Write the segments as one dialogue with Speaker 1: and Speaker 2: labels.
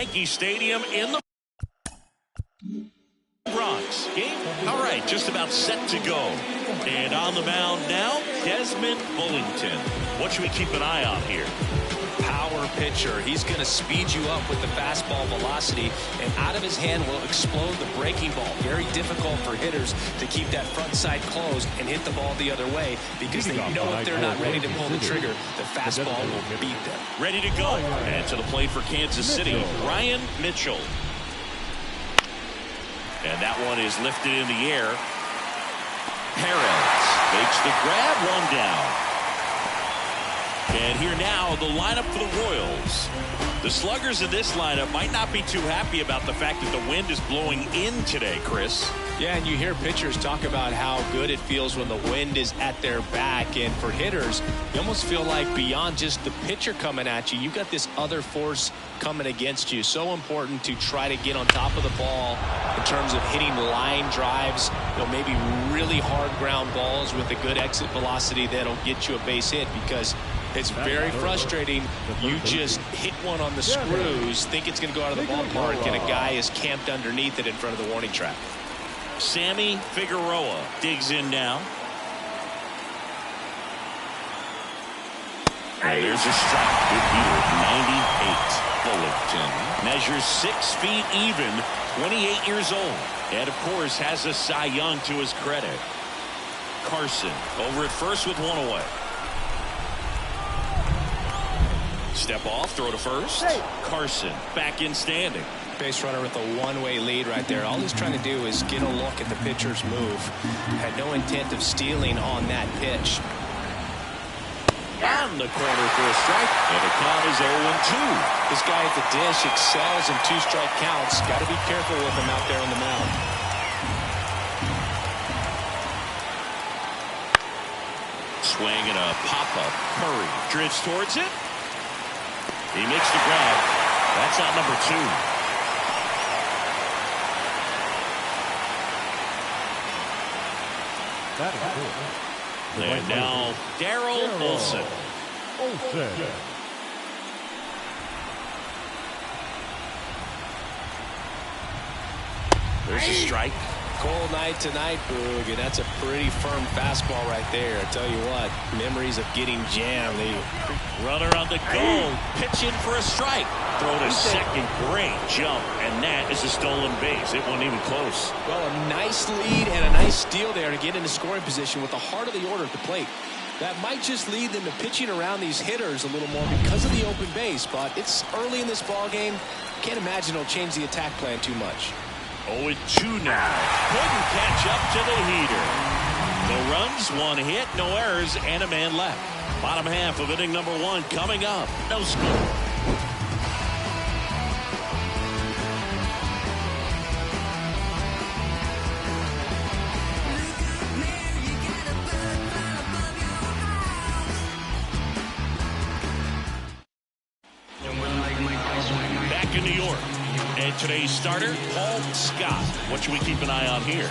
Speaker 1: Yankee Stadium in the Bronx. Game, all right, just about set to go. And on the mound now, Desmond Bullington. What should we keep an eye on here?
Speaker 2: Power pitcher. He's going to speed you up with the fastball velocity, and out of his hand will explode the breaking ball. Very difficult for hitters to keep that front side closed and hit the ball the other way, because they know if they're not ready to pull the trigger, the fastball will beat them.
Speaker 1: Ready to go. And to the plate for Kansas City, Ryan Mitchell. And that one is lifted in the air. Perez makes the grab, one down. And here now, the lineup for the Royals. The sluggers in this lineup might not be too happy about the fact that the wind is blowing in today, Chris.
Speaker 2: Yeah, and you hear pitchers talk about how good it feels when the wind is at their back. And for hitters, you almost feel like beyond just the pitcher coming at you, you've got this other force coming against you. So important to try to get on top of the ball in terms of hitting line drives, maybe really hard ground balls with a good exit velocity that'll get you a base hit, because it's very frustrating. You just hit one on the screws, think it's going to go out of the ballpark, and a guy is camped underneath it in front of the warning track.
Speaker 1: Sammy Figueroa digs in now. And there's a strike. Good deal. 98. Bullington measures 6 feet even, 28 years old, and of course has a Cy Young to his credit. Carson over at first with one away. Step off, throw to first. Carson back in standing.
Speaker 2: Base runner with a one-way lead right there. All he's trying to do is get a look at the pitcher's move. Had no intent of stealing on that pitch.
Speaker 1: On the corner for a strike, and the count is 0-2.
Speaker 2: This guy at the dish excels in 2-strike counts. Got to be careful with him out there on the mound.
Speaker 1: Swing and a pop-up. Murray drifts towards it. He makes the grab. That's out number 2. And now Daryl Olson. There's a strike.
Speaker 2: Cold night tonight, Boog, and that's a pretty firm fastball right there. I tell you what, memories of getting jammed.
Speaker 1: Runner on the goal, pitching for a strike. Throw to second, great jump, and that is a stolen base. It wasn't even close.
Speaker 2: Well, a nice lead and a nice steal there to get into scoring position with the heart of the order at the plate. That might just lead them to pitching around these hitters a little more because of the open base, but it's early in this ball game. Can't imagine it'll change the attack plan too much.
Speaker 1: 0-2 now. Couldn't catch up to the heater. No runs, 1 hit, no errors, and a man left. Bottom half of inning number 1 coming up. No score. Back in New York. And today's starter, Paul Scott. What should we keep an eye on here?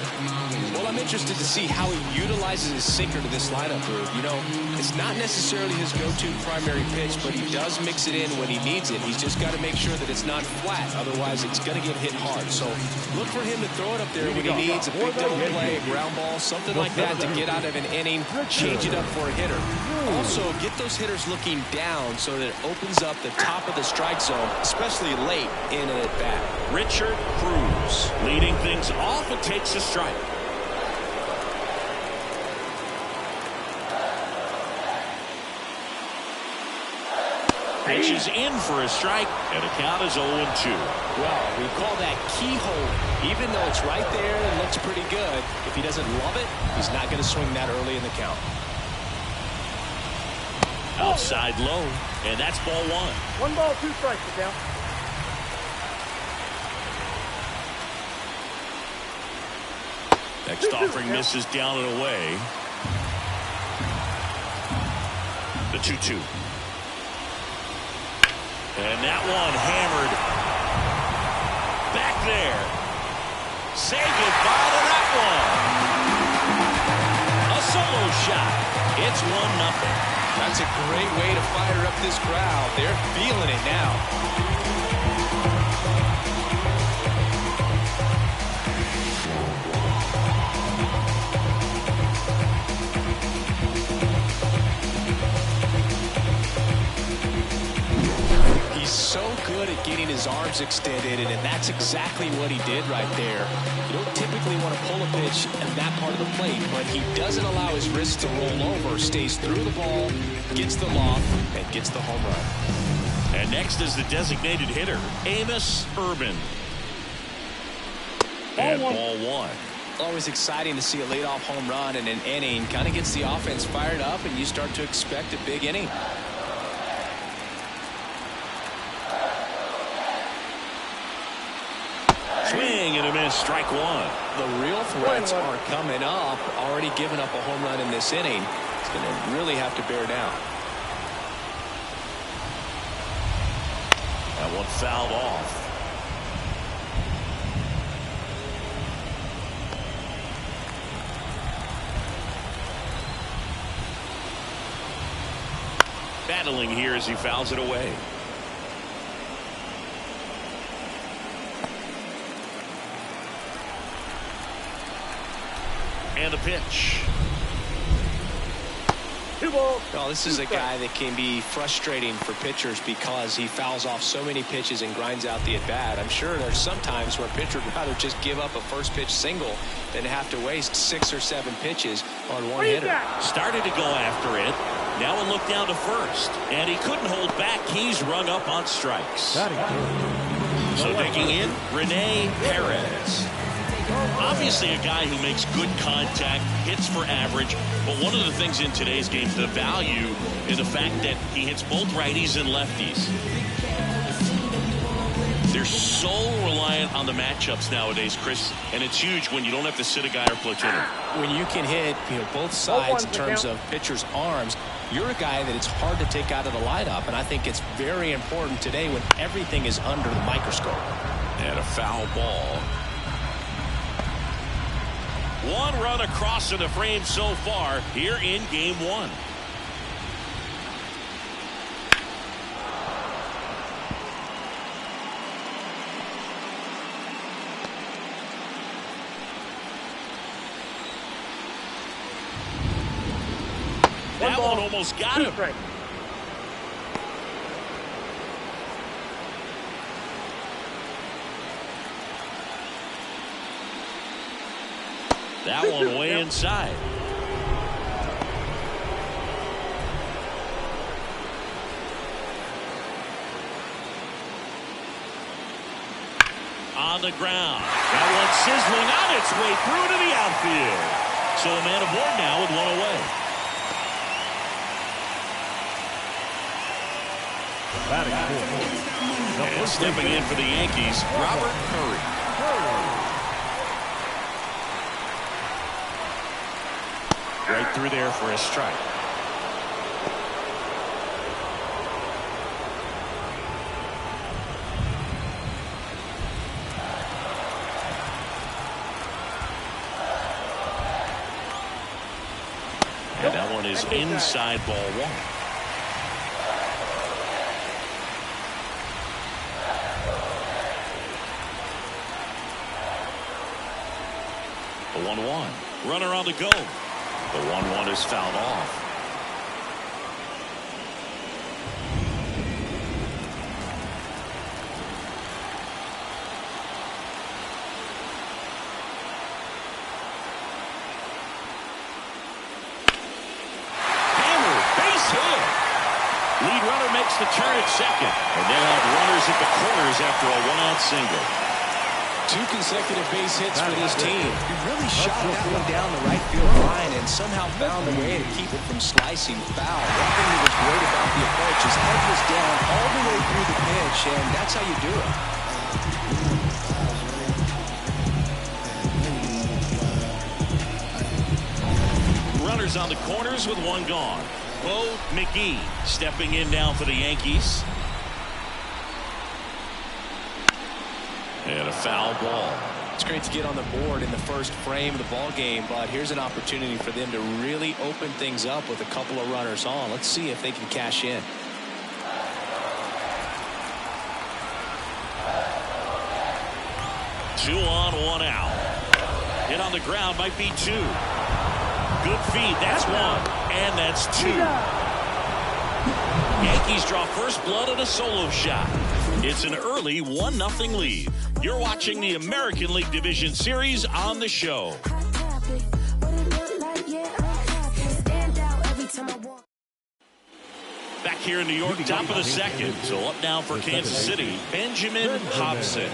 Speaker 2: Well, I'm interested to see how he utilizes his sinker to this lineup group. It's not necessarily his go-to primary pitch, but he does mix it in when he needs it. He's just got to make sure that it's not flat. Otherwise, it's going to get hit hard. So look for him to throw it up there when he needs a big double play, a ground ball, something like that to get out of an inning, change it up for a hitter. Also, get those hitters looking down so that it opens up the top of the strike zone, especially late in an at-bat.
Speaker 1: Richard Cruz leading things off and takes a strike. Pitches in for a strike, and the count is 0-2.
Speaker 2: Well, we call that keyhole. Even though it's right there and looks pretty good, if he doesn't love it, he's not going to swing that early in the count.
Speaker 1: Outside low, and that's ball 1.
Speaker 3: 1 ball, 2 strikes, the count.
Speaker 1: Next offering misses down and away. The 2-2. And that one hammered back there. Say goodbye to that one. A solo shot. It's 1-0.
Speaker 2: That's a great way to fire up this crowd. They're feeling it now. He's so good at getting his arms extended, and that's exactly what he did right there. You don't typically want to pull a pitch in that part of the plate, but he doesn't allow his wrist to roll over, stays through the ball, gets the loft, and gets the home run.
Speaker 1: And next is the designated hitter, Amos Urban. And ball one.
Speaker 2: Always exciting to see a leadoff home run in an inning. Kind of gets the offense fired up, and you start to expect a big inning.
Speaker 1: Swing and a miss, strike one.
Speaker 2: The real threats are coming up. Already giving up a home run in this inning. It's going to really have to bear down.
Speaker 1: That one fouled off. Battling here as he fouls it away. And a pitch.
Speaker 2: Well, this is a guy that can be frustrating for pitchers because he fouls off so many pitches and grinds out the at-bat. I'm sure there's some times where a pitcher would rather just give up a first pitch single than have to waste 6 or 7 pitches on one hitter.
Speaker 1: Started to go after it. Now a look down to first. And he couldn't hold back. He's rung up on strikes. So digging in, Rene Perez. Obviously a guy who makes good contact, hits for average, but one of the things in today's game, the value is the fact that he hits both righties and lefties. They're so reliant on the matchups nowadays, Chris, and it's huge when you don't have to sit a guy or platoon him.
Speaker 2: When you can hit both sides in terms of pitchers' arms, you're a guy that it's hard to take out of the lineup, and I think it's very important today when everything is under the microscope.
Speaker 1: And a foul ball. One run across in the frame so far here in game one. That one almost got him. That one way inside. On the ground. That one sizzling on its way through to the outfield. So a man aboard now with one away. And stepping in for the Yankees, Robert Curry. Right through there for a strike. And that one is inside ball one. The 1-1. Runner on the go. The 1-1 is fouled off. Hammer, base hit. Lead runner makes the turn at second. And they'll have runners at the corners after a one-out single.
Speaker 2: 2 consecutive base hits for this team. He really shot that one down the right field line and somehow found a way to keep it from slicing foul. One thing that was great about the approach, his head was down all the way through the pitch, and that's how you do
Speaker 1: it. Runners on the corners with one gone. Bo McGee stepping in now for the Yankees. And a foul ball.
Speaker 2: It's great to get on the board in the first frame of the ball game, but here's an opportunity for them to really open things up with a couple of runners on. Let's see if they can cash in.
Speaker 1: Two on, one out. Hit on the ground, might be two. Good feed, that's one, and that's two. Yankees draw first blood on a solo shot. It's an early 1-0 lead. You're watching the American League Division Series on the show. Back here in New York, top of the second. So up now for Kansas City, Benjamin Hobson.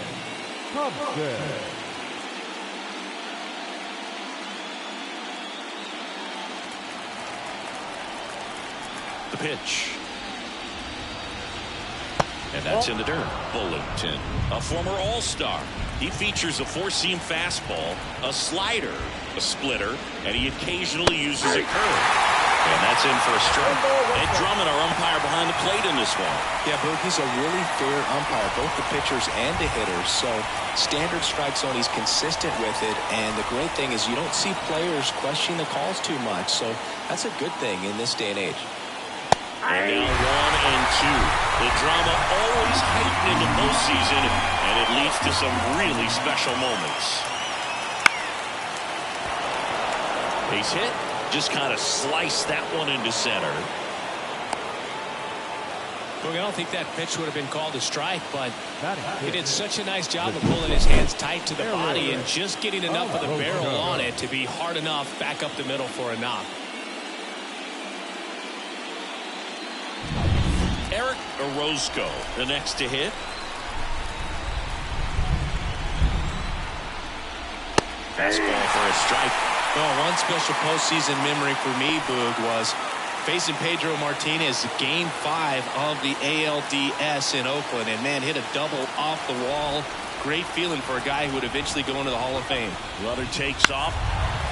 Speaker 1: The pitch. And that's in the dirt. Bullington, a former All-Star. He features a four-seam fastball, a slider, a splitter, and he occasionally uses a curve. And that's in for a strike. Ed Drummond, our umpire behind the plate in this one.
Speaker 2: Yeah, Boog, he's a really fair umpire, both the pitchers and the hitters. So standard strike zone, he's consistent with it. And the great thing is you don't see players questioning the calls too much. So that's a good thing in this day and age.
Speaker 1: And now 1 and 2. The drama always heightened in the postseason, and it leads to some really special moments. Base hit. Just kind of sliced that one into center.
Speaker 2: Well, I don't think that pitch would have been called a strike, but he did such a nice job of pulling his hands tight to the body and just getting enough of the barrel on it to be hard enough back up the middle for a knock.
Speaker 1: Eric Orozco, the next to hit. Fastball for a strike.
Speaker 2: Well, one special postseason memory for me, Boog, was facing Pedro Martinez game 5 of the ALDS in Oakland. And, man, hit a double off the wall. Great feeling for a guy who would eventually go into the Hall of Fame.
Speaker 1: Runner takes off.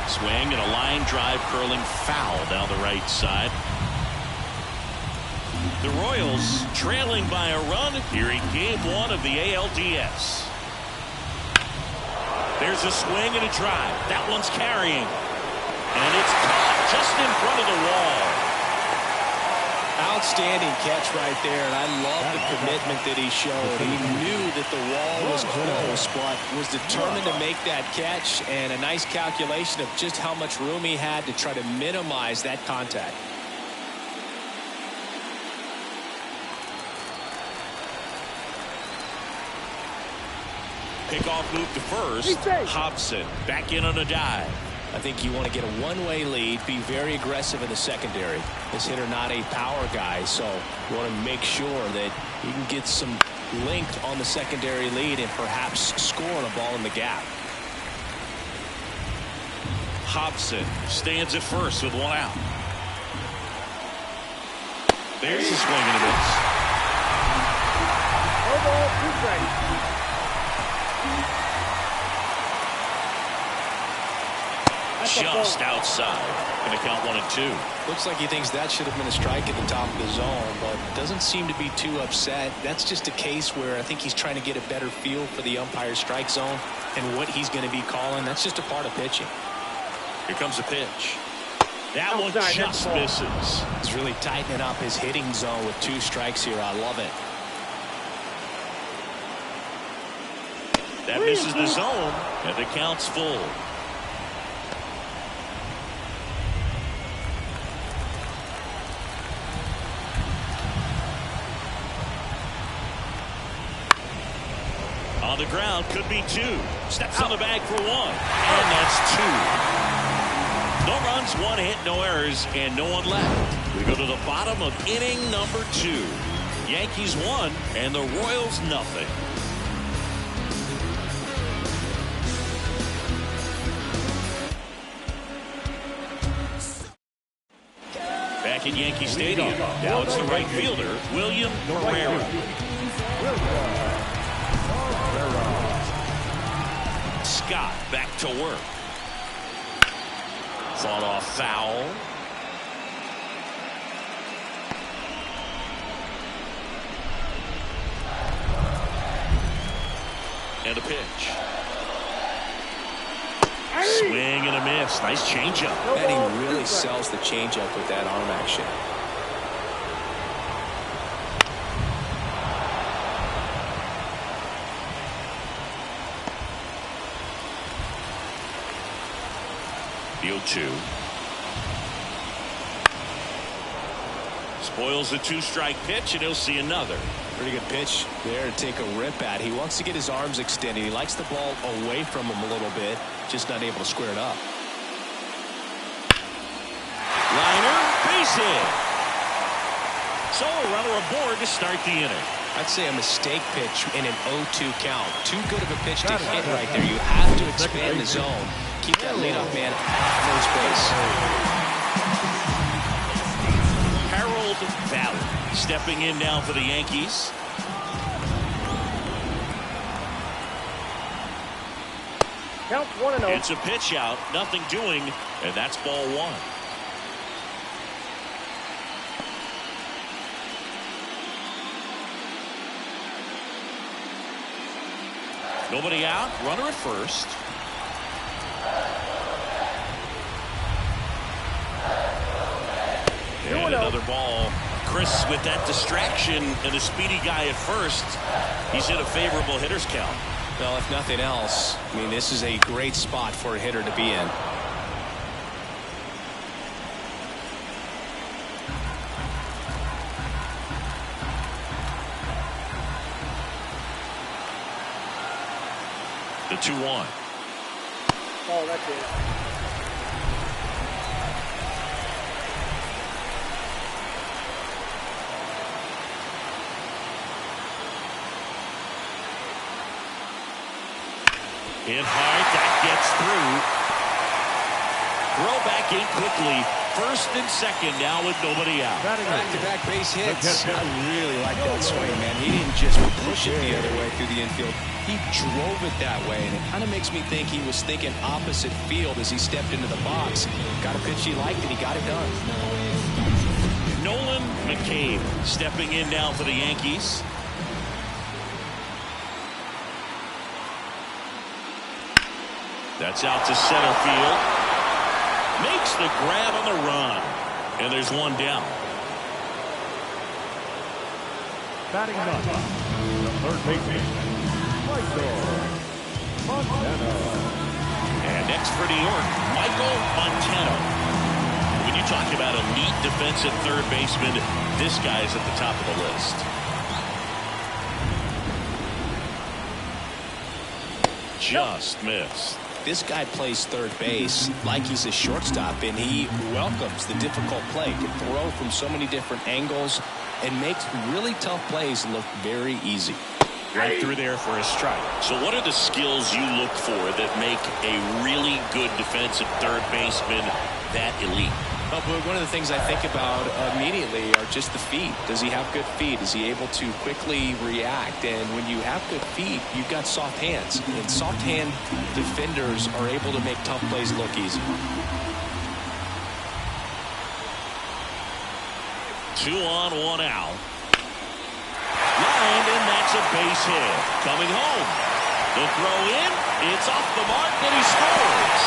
Speaker 1: Swing and a line drive curling foul down the right side. The Royals trailing by a run here in game 1 of the ALDS. There's a swing and a drive. That one's carrying. And it's caught just in front of the wall.
Speaker 2: Outstanding catch right there, and I love the commitment that he showed. He knew that the wall was close, but was determined to make that catch, and a nice calculation of just how much room he had to try to minimize that contact.
Speaker 1: Pickoff move to first. Hobson back in on a dive.
Speaker 2: I think you want to get a one-way lead, be very aggressive in the secondary. This hitter not a power guy, so you want to make sure that you can get some length on the secondary lead and perhaps score on a ball in the gap.
Speaker 1: Hobson stands at first with one out. There's a swing and a miss. Just outside. Going to count 1 and 2.
Speaker 2: Looks like he thinks that should have been a strike at the top of the zone, but doesn't seem to be too upset. That's just a case where I think he's trying to get a better feel for the umpire's strike zone and what he's going to be calling. That's just a part of pitching.
Speaker 1: Here comes the pitch. That one just misses.
Speaker 2: He's really tightening up his hitting zone with 2 strikes here. I love it.
Speaker 1: That misses the zone, and the count's full. On the ground, could be 2. Steps on the bag for 1. And that's 2. No runs, 1 hit, no errors, and no one left. We go to the bottom of inning number 2. Yankees 1, and the Royals nothing. Back at Yankee Stadium. Now it's the right fielder, William Pereira. Scott back to work. Fought off foul. And a pitch. Swing and a miss. Nice changeup.
Speaker 2: And he really sells the changeup with that arm action.
Speaker 1: The 0-2. Spoils the two-strike pitch, and he'll see another.
Speaker 2: Pretty good pitch there to take a rip at. He wants to get his arms extended. He likes the ball away from him a little bit, just not able to square it up.
Speaker 1: Liner, base hit. So a runner aboard to start the inning.
Speaker 2: I'd say a mistake pitch in an 0-2 count. Too good of a pitch to hit right there. You have to expand the zone. Keep that leadoff man at first base.
Speaker 1: Harold Valley stepping in now for the Yankees.
Speaker 3: Count 1-0.
Speaker 1: It's a pitch out, nothing doing, and that's ball one. Nobody out, runner at first. And another ball. Chris, with that distraction and a speedy guy at first, he's in a favorable hitter's count.
Speaker 2: Well, if nothing else, I mean, this is a great spot for a hitter to be in.
Speaker 1: The 2-1.
Speaker 3: Oh, that's it.
Speaker 1: In hard, that gets through. Throw back in quickly. First and second now with nobody out.
Speaker 2: Back-to-back base hits. I really like that swing, man. He didn't just push it the other way through the infield. He drove it that way, and it kind of makes me think he was thinking opposite field as he stepped into the box. Got a pitch he liked, and he got it done.
Speaker 1: Nolan McCabe stepping in now for the Yankees. That's out to center field. Makes the grab on the run. And there's one down.
Speaker 3: Batting up, the third baseman, Montano.
Speaker 1: And next for New York, Michael Montano. When you talk about elite defensive third baseman, this guy's at the top of the list. Just missed.
Speaker 2: This guy plays third base like he's a shortstop, and he welcomes the difficult play. Can throw from so many different angles and makes really tough plays look very easy.
Speaker 1: Right through there for a strike. So what are the skills you look for that make a really good defensive third baseman that elite?
Speaker 2: But one of the things I think about immediately are just the feet. Does he have good feet? Is he able to quickly react? And when you have good feet, you've got soft hands. And soft hand defenders are able to make tough plays look easy.
Speaker 1: 2 on, 1 out. Lined, and that's a base hit. Coming home. The throw in. It's off the mark, and he scores.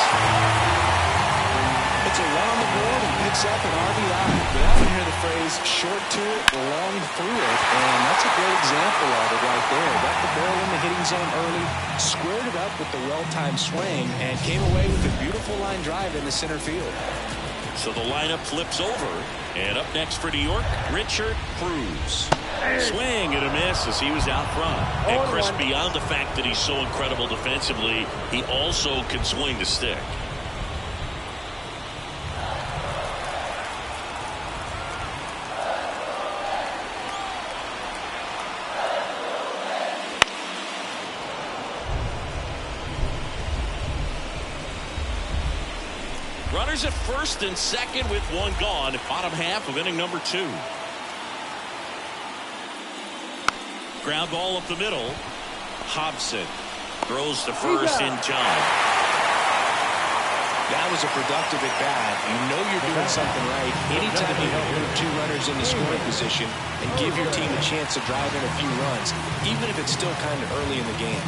Speaker 2: It's a run on the board and picks up an RBI. But I hear the phrase short to it, long through it. And that's a great example of it right there. Got the barrel in the hitting zone early, squared it up with the well-timed swing, and came away with a beautiful line drive in the center field.
Speaker 1: So the lineup flips over. And up next for New York, Richard Cruz. Swing and a miss as he was out front. And Chris, beyond the fact that he's so incredible defensively, he also can swing the stick. Runners at first and second with one gone. Bottom half of inning number 2. Ground ball up the middle. Hobson throws to first in time.
Speaker 2: That was a productive at bat. You know you're doing something right anytime you help move 2 runners into scoring position and give your team a chance to drive in a few runs, even if it's still kind of early in the game.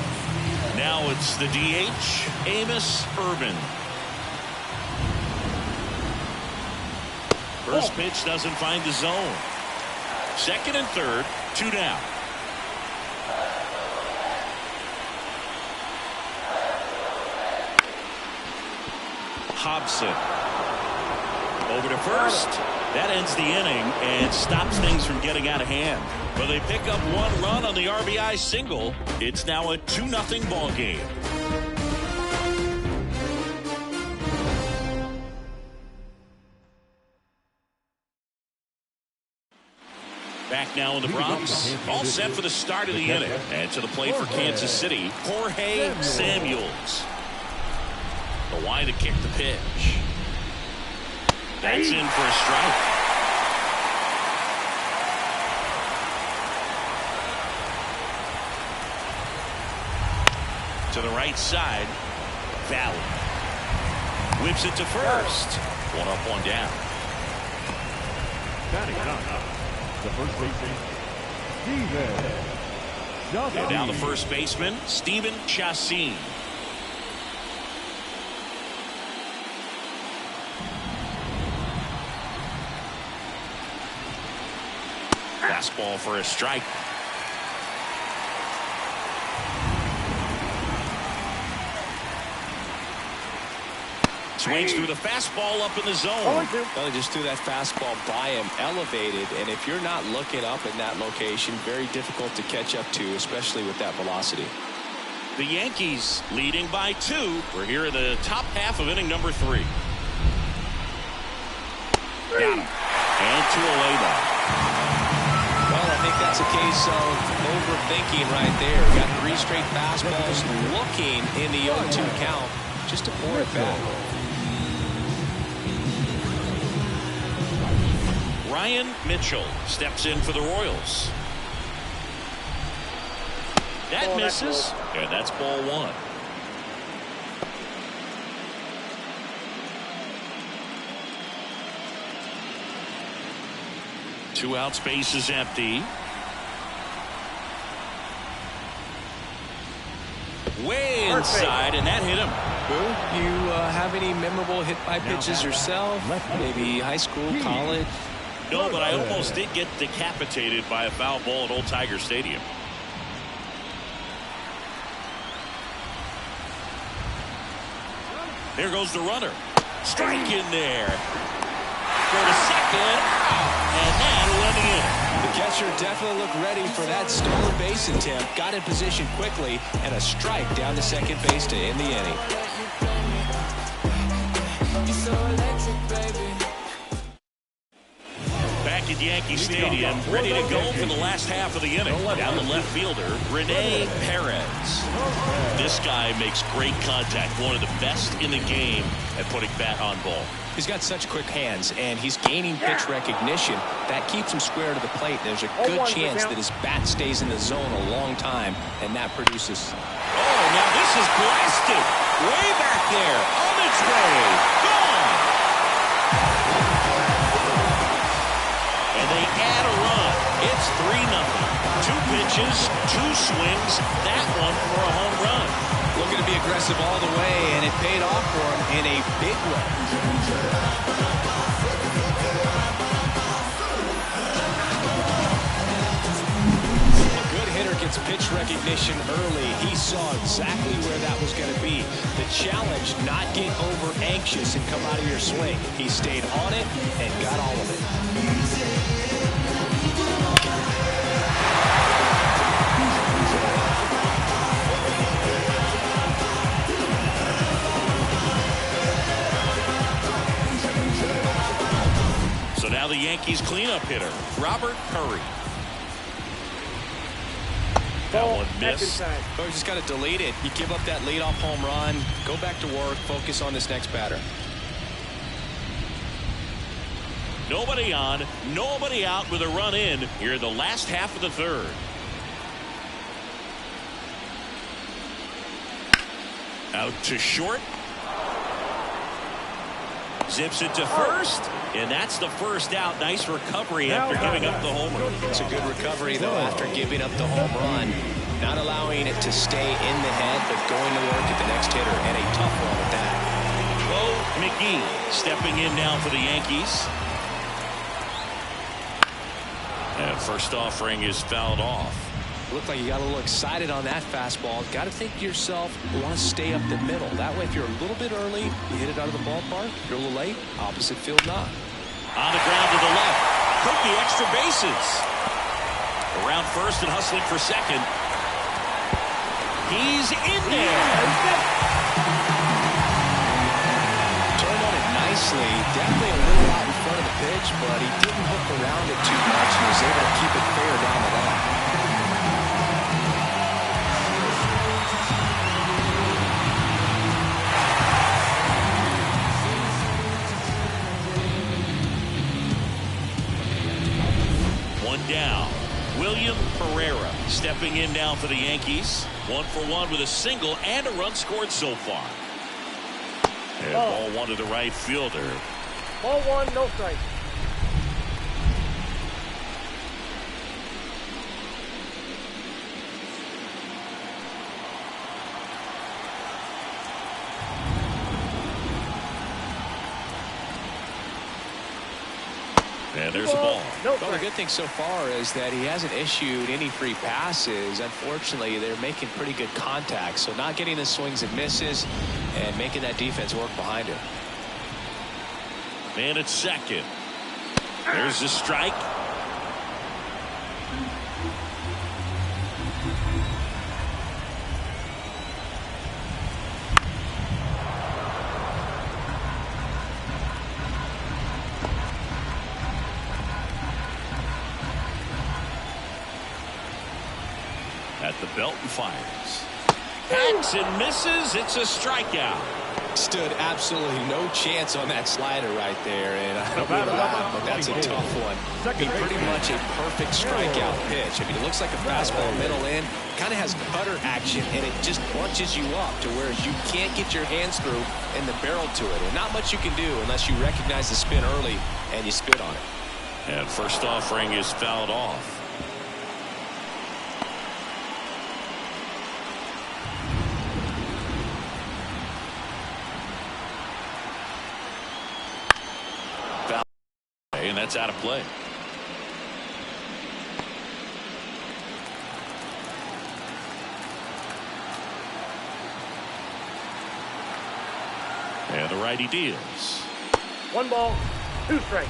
Speaker 1: Now it's the DH, Amos Urban. First pitch doesn't find the zone. Second and third, 2 down. Hobson. Over to first. That ends the inning and stops things from getting out of hand. But they pick up 1 run on the RBI single. It's now a 2-0 ball game. Back now in the Bronx. All set for the start of the inning. And to the plate for Kansas City, Jorge Samuels. The wide to kick the pitch. That's in for a strike. To the right side, Valley. Whips it to first. 1 up, 1 down.
Speaker 3: The first baseman, Steven.
Speaker 1: And now the first baseman, Steven Chacin. Fastball for a strike. Swings through the fastball up in the zone.
Speaker 2: Well, he just threw that fastball by him, elevated, and if you're not looking up in that location, very difficult to catch up to, especially with that velocity.
Speaker 1: The Yankees leading by 2. We're here in the top half of inning number 3. Got him. And 2 away now.
Speaker 2: Well, I think that's a case of overthinking right there. Got 3 straight fastballs, looking in the 0-2 count just to pour it back.
Speaker 1: Ryan Mitchell steps in for the Royals. That misses, and that's ball 1. Two out, space is empty. Way inside, and that hit him.
Speaker 2: Boo, you have any memorable hit by pitches yourself? Maybe high school, college?
Speaker 1: No, but I almost did get decapitated by a foul ball at Old Tiger Stadium. There goes the runner. Strike in there. Go to second. And that'll end the inning.
Speaker 2: The catcher definitely looked ready for that stolen base attempt. Got in position quickly, and a strike down to second base to end the inning.
Speaker 1: Back at Yankee Stadium, ready to go for the last half of the inning. Down the left fielder, Rene Perez. This guy makes great contact. One of the best in the game at putting bat on ball.
Speaker 2: He's got such quick hands, and he's gaining pitch recognition. That keeps him square to the plate. There's a good chance that his bat stays in the zone a long time, and that produces.
Speaker 1: Oh, now this is blasted. Way back there. On its way. Gone. And they add a run. It's 3-0. 2 pitches, 2 swings. That one for a home run.
Speaker 2: Looking to be aggressive all the way, and it paid off for him in a big way. A good hitter gets pitch recognition early. He saw exactly where that was going to be. The challenge, not get over anxious and come out of your swing. He stayed on it and got all of it.
Speaker 1: So now the Yankees cleanup hitter, Robert Curry. That one missed.
Speaker 2: Oh, you just got to delete it. You give up that leadoff home run, go back to work, focus on this next batter.
Speaker 1: Nobody on, nobody out with a run in here in the last half of the third. Out to short. Zips it to first, and that's the first out. Nice recovery after giving up the homer.
Speaker 2: It's a good recovery, though, after giving up the home run. Not allowing it to stay in the head, but going to work at the next hitter, and a tough one at that.
Speaker 1: Bo McGee stepping in now for the Yankees. And first offering is fouled off.
Speaker 2: Looked like you got a little excited on that fastball. Got to think to yourself, you want to stay up the middle. That way, if you're a little bit early, you hit it out of the ballpark. If you're a little late, opposite field not.
Speaker 1: On the ground to the left. Took the extra bases. Around first and hustling for second. He's in there.
Speaker 2: Turned on it nicely. Definitely a little out in front of the pitch, but he didn't hook around it too much and was able to keep it fair down the line.
Speaker 1: One down. William Pereira stepping in now for the Yankees. 1 for 1 with a single and a run scored so far. And ball one to the right fielder.
Speaker 4: Ball one, no strike.
Speaker 1: And there's a ball.
Speaker 4: No
Speaker 2: Well, the good thing so far is that he hasn't issued any free passes. Unfortunately, they're making pretty good contact, so not getting the swings and misses and making that defense work behind him.
Speaker 1: Man at second. There's the strike. At the belt and fires. Hacks and misses. It's a strikeout.
Speaker 2: Stood absolutely no chance on that slider right there, and I don't mean to laugh, but that's a tough one. I mean, pretty much a perfect strikeout pitch. I mean, it looks like a fastball middle in, kind of has cutter action, and it just bunches you up to where you can't get your hands through and the barrel to it. And not much you can do unless you recognize the spin early and you spit on it.
Speaker 1: And first offering is fouled off. And that's out of play. And the righty deals.
Speaker 4: 1 ball, 2 strikes.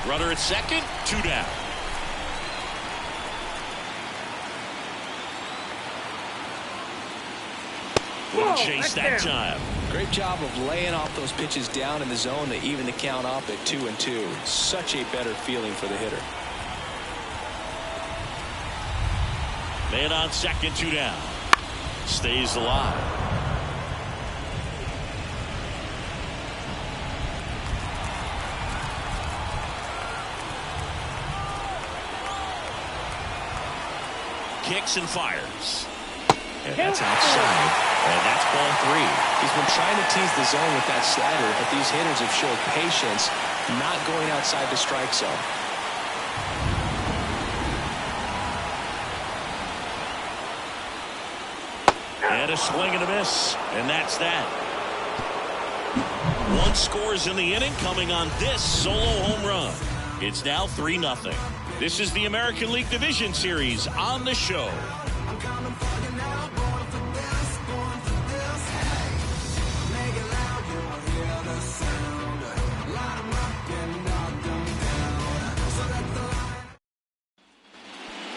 Speaker 1: Runner at second, 2 down. Wouldn't chase that time.
Speaker 2: Great job of laying off those pitches down in the zone to even the count up at 2-2. Such a better feeling for the hitter.
Speaker 1: Man on second, 2 down. Stays alive. Kicks and fires. And that's outside. And that's ball 3.
Speaker 2: He's been trying to tease the zone with that slider, but these hitters have showed patience, not going outside the strike zone.
Speaker 1: And a swing and a miss. And that's that. 1 scores in the inning, coming on this solo home run. It's now 3-0. This is the American League Division Series on the show.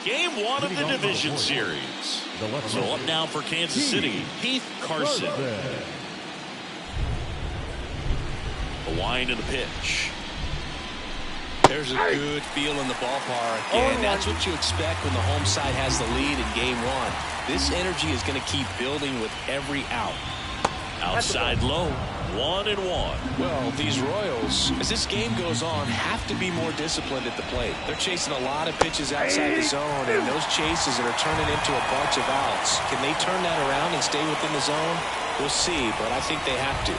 Speaker 1: Game 1 of the Division Series. So up now for Kansas City, Heath Carson. A wind and a pitch.
Speaker 2: There's a good feel in the ballpark, and that's what you expect when the home side has the lead in Game 1. This energy is going to keep building with every out.
Speaker 1: Outside low, 1-1.
Speaker 2: Well, these Royals, as this game goes on, have to be more disciplined at the plate. They're chasing a lot of pitches outside the zone, and those chases that are turning into a bunch of outs. Can they turn that around and stay within the zone? We'll see, but I think they have to.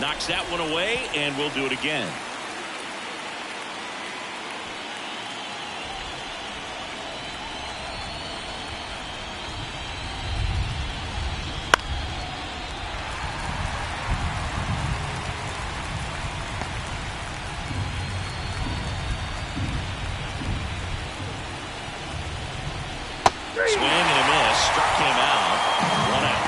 Speaker 1: Knocks that one away, and we'll do it again. Swing and a miss. Struck him out. 1 out.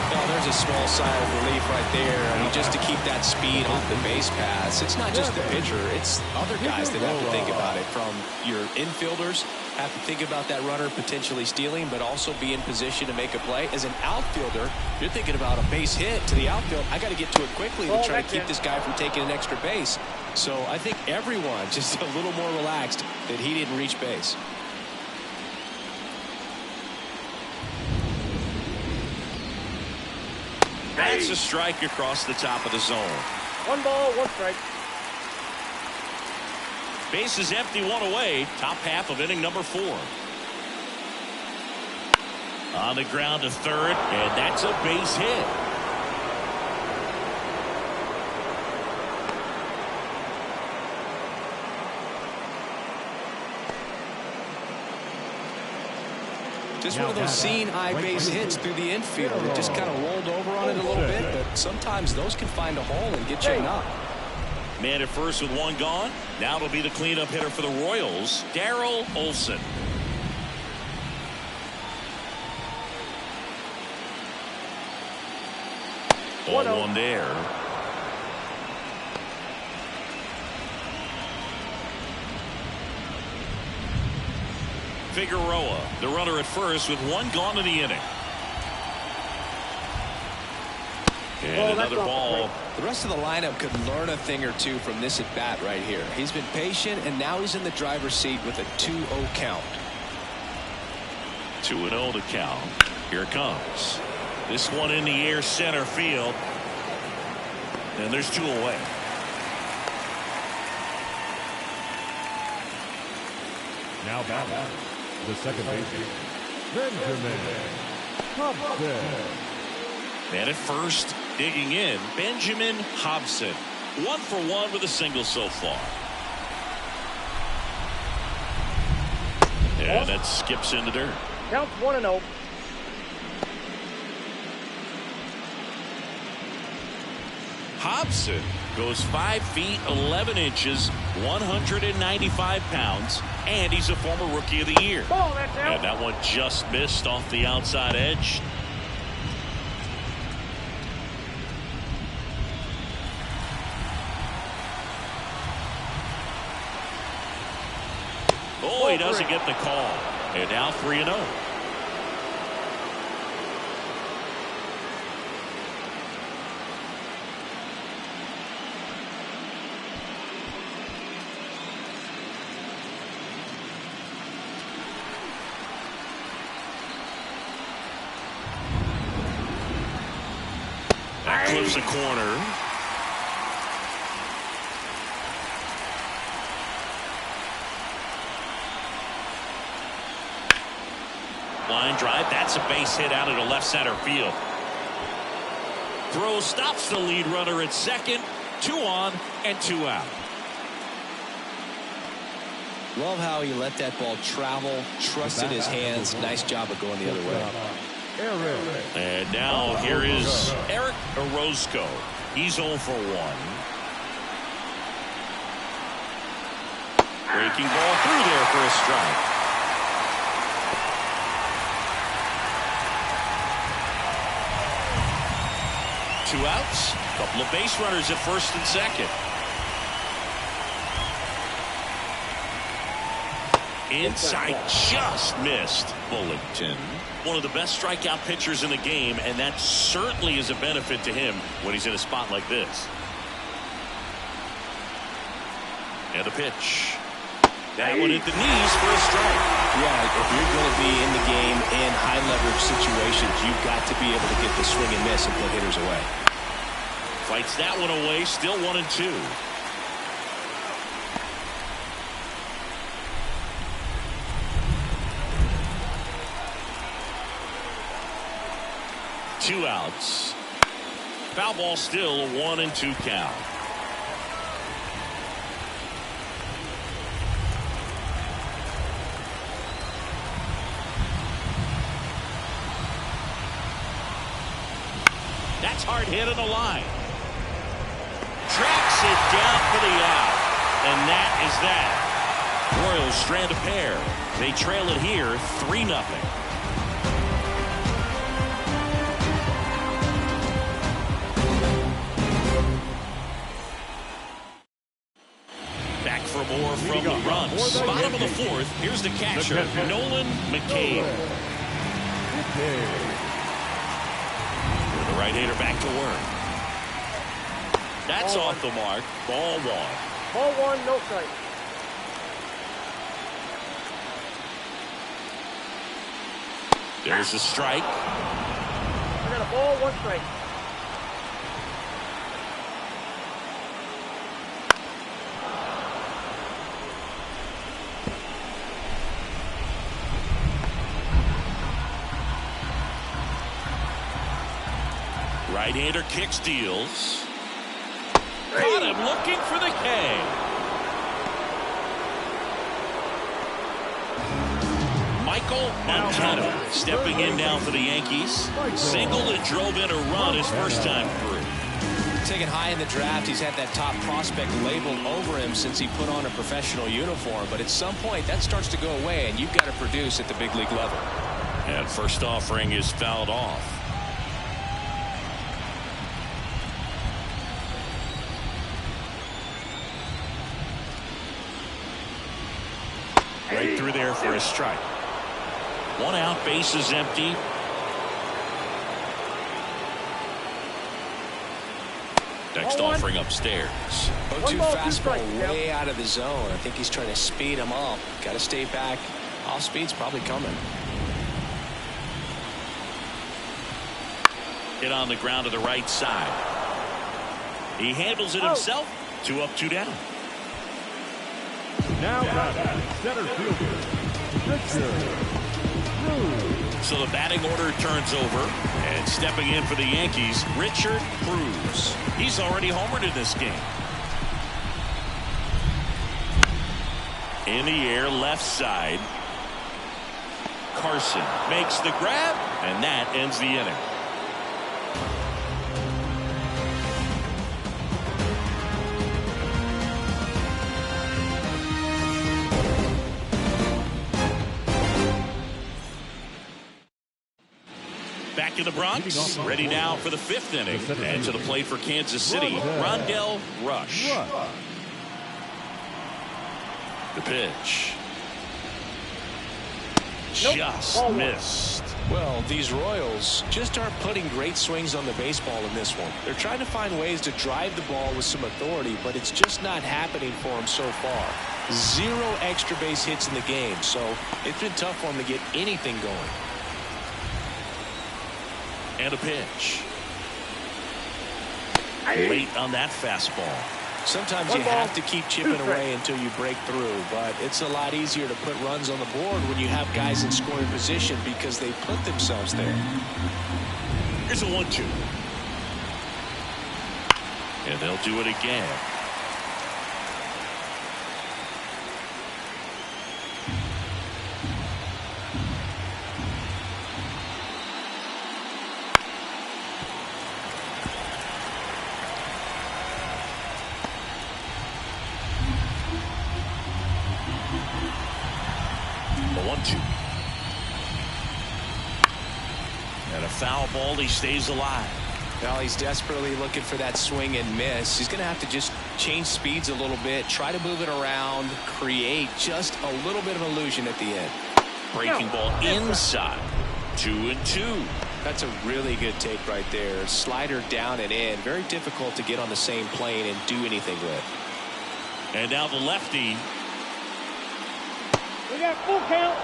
Speaker 2: Well, there's a small sigh of relief right there. I mean, just to keep that speed off the base paths. It's not just the pitcher. It's other guys that have to think about it. From your infielders, have to think about that runner potentially stealing, but also be in position to make a play. As an outfielder, you're thinking about a base hit to the outfield. I got to get to it quickly to try to keep this guy from taking an extra base. So I think everyone just a little more relaxed that he didn't reach base.
Speaker 1: That's a strike across the top of the zone.
Speaker 4: 1 ball, 1 strike.
Speaker 1: Base is empty, 1 away. Top half of inning number 4. On the ground to third, and that's a base hit.
Speaker 2: Just one of those seeing eye base hits through the infield. It just kind of rolled over on it a little bit, but sometimes those can find a hole and get you a knock.
Speaker 1: Man at first with 1 gone. Now it'll be the cleanup hitter for the Royals, Darrell Olsen. Ball 1 there. Figueroa, the runner at first with 1 gone in the inning. And another ball.
Speaker 2: The rest of the lineup could learn a thing or two from this at bat right here. He's been patient, and now he's in the driver's seat with a 2-0 count.
Speaker 1: 2-0 to count. Here it comes. This one in the air, center field. And there's 2 away.
Speaker 3: Now back. The second baseman, Benjamin Hobson.
Speaker 1: Man at first, digging in, Benjamin Hobson. 1 for 1 with a single so far. And that skips into dirt.
Speaker 4: Counts 1-0.
Speaker 1: Hobson goes 5 feet 11 inches, 195 pounds, and he's a former Rookie of the Year.
Speaker 4: Ball, that's out.
Speaker 1: And that one just missed off the outside edge. Oh, he doesn't get the call. And now 3-0. That clips a corner. Line drive. That's a base hit out into left center field. Throw stops the lead runner at second. 2 on and 2 out.
Speaker 2: Love how he let that ball travel, trusted his hands. Nice job of going the other way.
Speaker 1: And now here is Eric Orozco. He's 0 for 1. Breaking ball through there for a strike. Two outs. Couple of base runners at first and second. Inside, just missed. Bullington, one of the best strikeout pitchers in the game, and that certainly is a benefit to him when he's in a spot like this. And the pitch. That one at the knees for a strike.
Speaker 2: Yeah, if you're going to be in the game in high leverage situations, you've got to be able to get the swing and miss and put hitters away.
Speaker 1: Fights that one away, still 1 and 2. Two outs. Foul ball, still a 1 and 2 count. That's hard hit on the line. Tracks it down for the out. And that is that. Royals strand a pair. They trail it here 3-0. for more from the runs. Bottom of the fourth. Here's the catcher, Nolan McCabe. The right-hander back to work. That's off the mark. Ball one.
Speaker 4: Ball one, no strike.
Speaker 1: There's the strike.
Speaker 4: I got a ball, one strike.
Speaker 1: Right-hander kicks, deals. Caught him looking for the K. Michael Montano stepping in now for the Yankees. Singled and drove in a run his first time through.
Speaker 2: Taken high in the draft, he's had that top prospect labeled over him since he put on a professional uniform. But at some point, that starts to go away, and you've got to produce at the big league level.
Speaker 1: And first offering is fouled off. Right through there for a strike. One out, base is empty. Next offering upstairs.
Speaker 2: 0-2 fastball way out of the zone. I think he's trying to speed him up. Got to stay back. Off speed's probably coming.
Speaker 1: Hit on the ground to the right side. He handles it himself. 2 up, 2 down.
Speaker 3: Now center fielder,
Speaker 1: So the batting order turns over, and stepping in for the Yankees, Richard Cruz. He's already homered in this game. In the air, left side. Carson makes the grab, and that ends the inning. Back in the Bronx, ready now for the 5th inning. And to the plate for Kansas City, Rondell Rush. The pitch. Just missed.
Speaker 2: Well, these Royals just aren't putting great swings on the baseball in this one. They're trying to find ways to drive the ball with some authority, but it's just not happening for them so far. 0 extra base hits in the game, so it's been tough for them to get anything going.
Speaker 1: And a pitch. Late on that fastball.
Speaker 2: Sometimes you have to keep chipping away until you break through, but it's a lot easier to put runs on the board when you have guys in scoring position because they put themselves there.
Speaker 1: Here's a 1-2. And they'll do it again. And a foul ball, he stays alive.
Speaker 2: Well, he's desperately looking for that swing and miss. He's going to have to just change speeds a little bit, try to move it around, create just a little bit of illusion at the end.
Speaker 1: Breaking ball inside. 2-2.
Speaker 2: That's a really good take right there. Slider down and in. Very difficult to get on the same plane and do anything with.
Speaker 1: And now the lefty.
Speaker 4: We got full count.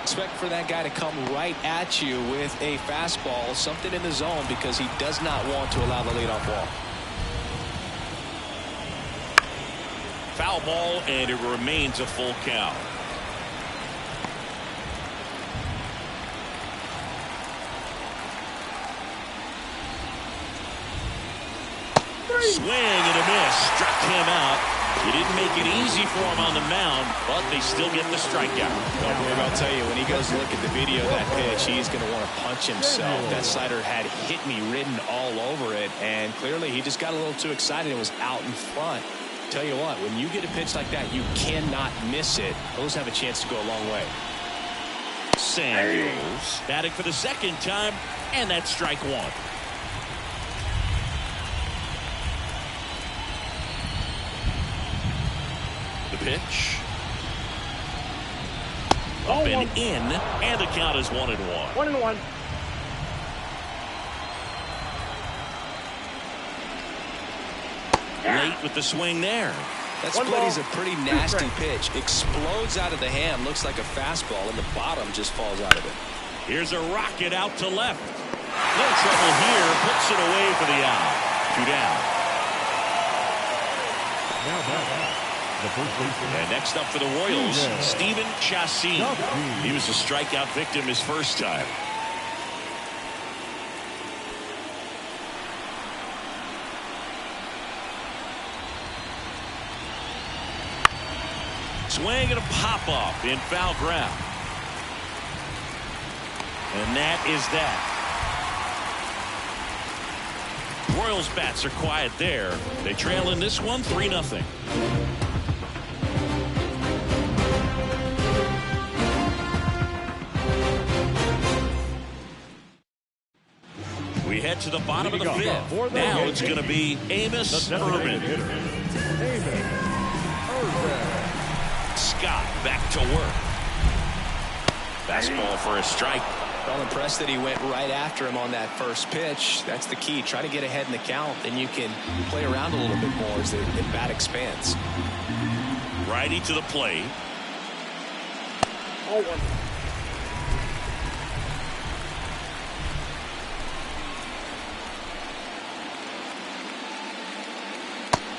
Speaker 2: Expect for that guy to come right at you with a fastball, something in the zone, because he does not want to allow the leadoff walk.
Speaker 1: Foul ball, and it remains a full count. Swing and a miss. Struck him out. He didn't make it easy for him on the mound, but they still get the strikeout.
Speaker 2: Well, I'll tell you, when he goes to look at the video of that pitch, he's going to want to punch himself. That slider had "hit me" written all over it, and clearly he just got a little too excited and was out in front. Tell you what, when you get a pitch like that, you cannot miss it. Those have a chance to go a long way.
Speaker 1: Samuels batting for the second time, and that's strike one. pitch. Up and in, and the count is 1-1.
Speaker 4: 1-1.
Speaker 1: Late with the swing there.
Speaker 2: That split is a pretty nasty pitch. Explodes out of the hand. Looks like a fastball, and the bottom just falls out of it.
Speaker 1: Here's a rocket out to left. No trouble here. Puts it away for the out. 2 down.
Speaker 3: Now back. The first baseman.
Speaker 1: And next up for the Royals, Steven Chassin. He was a strikeout victim his first time. Swing and a pop-off in foul ground. And that is that. Royals bats are quiet there. They trail in this one 3-0. We head to the bottom of the fifth. Now it's going to be Amos Urban. Scott back to work. Fastball for a strike.
Speaker 2: Well, impressed that he went right after him on that first pitch. That's the key. Try to get ahead in the count, then you can play around a little bit more as the bat expands.
Speaker 1: Righty to the plate.
Speaker 4: 0-1.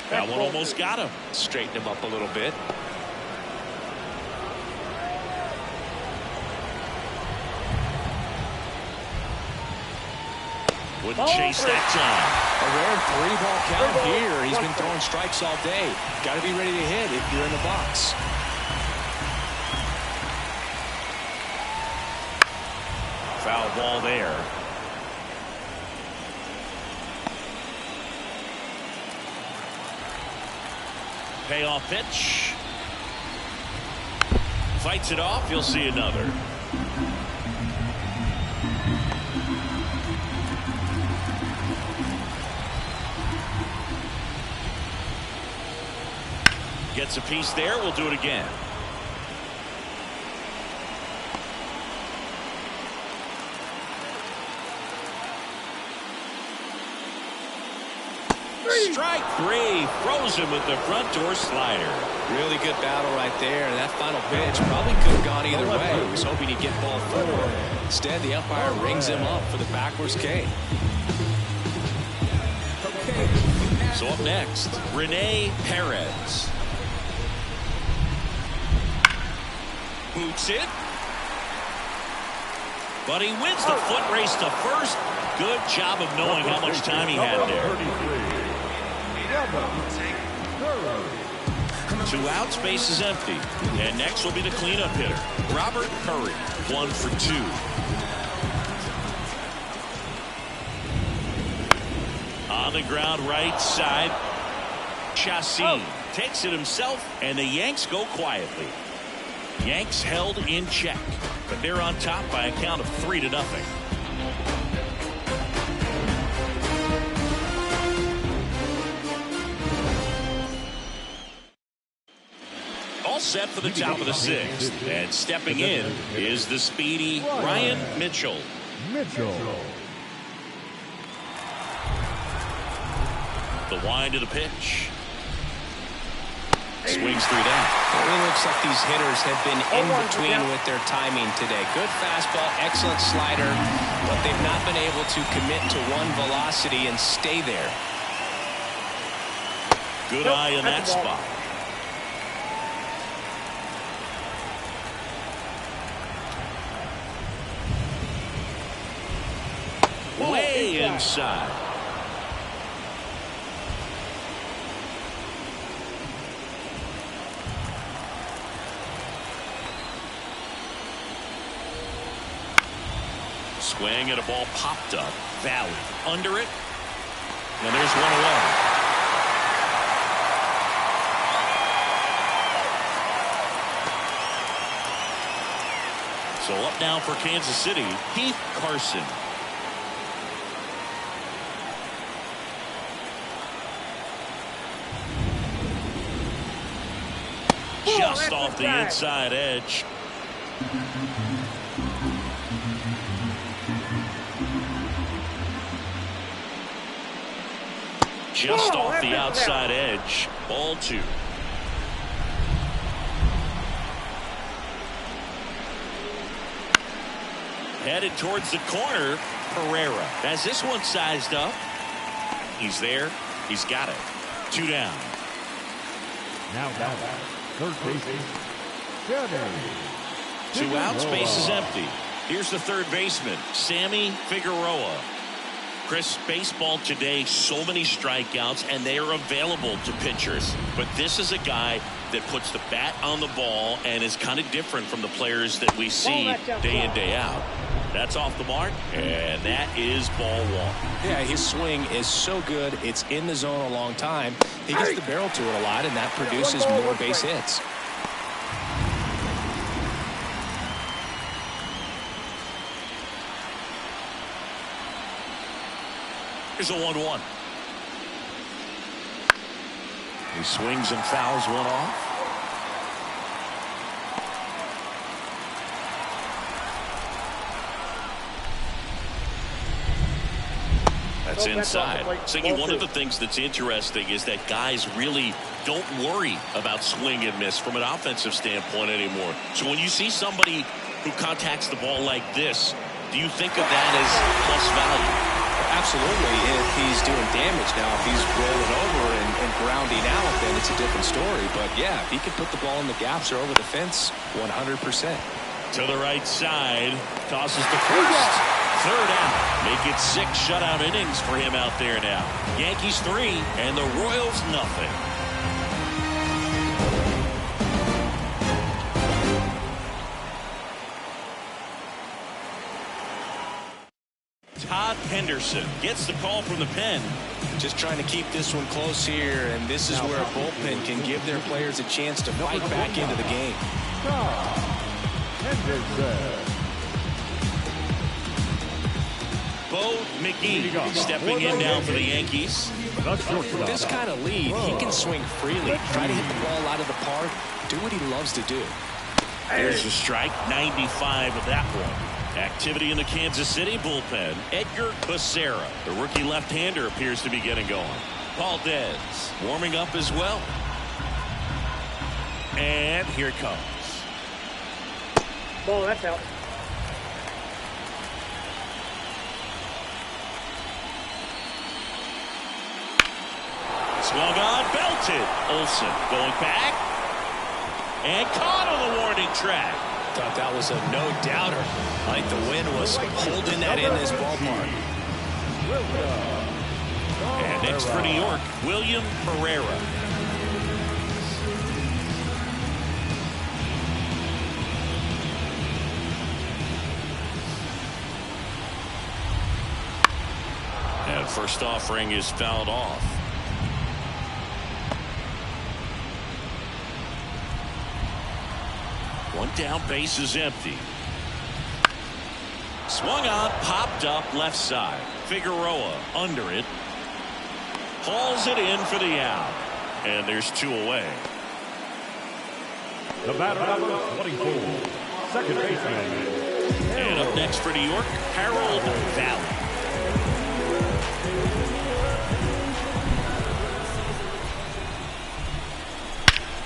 Speaker 1: That one almost got him.
Speaker 2: Straighten him up a little bit.
Speaker 1: Wouldn't chase that time.
Speaker 2: A rare 3-ball count here. He's been throwing strikes all day. Got to be ready to hit if you're in the box.
Speaker 1: Foul ball there. Payoff pitch. Fights it off. You'll see another. Gets a piece there. We'll do it again. Strike 3. Throws him with the front door slider.
Speaker 2: Really good battle right there. And that final pitch probably could have gone either way. He was hoping he'd get ball 4. Instead, the umpire rings him up for the backwards K.
Speaker 1: So up next, Rene Perez. Boots it. But he wins the foot race to first. Good job of knowing how much time he had there. 2 outs, base is empty. And next will be the cleanup hitter, Robert Curry, 1 for 2. On the ground right side, Chassin takes it himself, and the Yanks go quietly. Yanks held in check, but they're on top by a count of 3-0. All set for the top of the 6th, and stepping in is the speedy Ryan Mitchell. The wind of the pitch. Swings 3 down.
Speaker 2: It really looks like these hitters have been in between with their timing today. Good fastball, excellent slider, but they've not been able to commit to one velocity and stay there.
Speaker 1: Good eye in that spot. Way inside. Swing and a ball popped up. Valley under it. And there's one away. So up now for Kansas City, Heath Carson. just off the inside edge. Just off the outside edge. Ball 2. Headed towards the corner. Pereira has this one sized up. He's there. He's got it. 2 down.
Speaker 3: Now back. Third baseman.
Speaker 1: 2 outs. Base is empty. Here's the third baseman, Sammy Figueroa. Chris, baseball today, so many strikeouts, and they are available to pitchers. But this is a guy that puts the bat on the ball and is kind of different from the players that we see day in, day out. That's off the mark, and that is ball 1.
Speaker 2: Yeah, his swing is so good. It's in the zone a long time. He gets the barrel to it a lot, and that produces more base hits.
Speaker 1: Here's a 1-1. He swings and fouls one off. That's inside. Siggy, one of the things that's interesting is that guys really don't worry about swing and miss from an offensive standpoint anymore. So when you see somebody who contacts the ball like this, do you think of that as plus value?
Speaker 2: Absolutely, if he's doing damage. Now, if he's rolling over and grounding out, then it's a different story. But, yeah, if he can put the ball in the gaps or over the fence, 100%.
Speaker 1: To the right side, tosses to first. Third out. Make it 6 shutout innings for him out there now. Yankees 3 and the Royals nothing. Todd Henderson gets the call from the pen.
Speaker 2: Just trying to keep this one close here, and this is where a bullpen can give their players a chance to fight back into the game.
Speaker 1: Bo McGee stepping in now for the Yankees.
Speaker 2: With this kind of lead, he can swing freely, try to hit the ball out of the park, do what he loves to do.
Speaker 1: There's a strike, 95 of that one. Activity in the Kansas City bullpen. Edgar Becerra, the rookie left-hander, appears to be getting going. Valdez warming up as well. And here it comes.
Speaker 4: Ball, that's out.
Speaker 1: Swung on, belted. Olsen going back. And caught on the warning track.
Speaker 2: Thought that was a no-doubter. Like the wind was holding that in this ballpark.
Speaker 1: And next for New York, William Pereira. And first offering is fouled off. One down, base is empty. Swung on, popped up left side. Figueroa under it. Hauls it in for the out. And there's 2 away.
Speaker 3: The batter number 24, second baseman.
Speaker 1: And up next for New York, Harold Valley.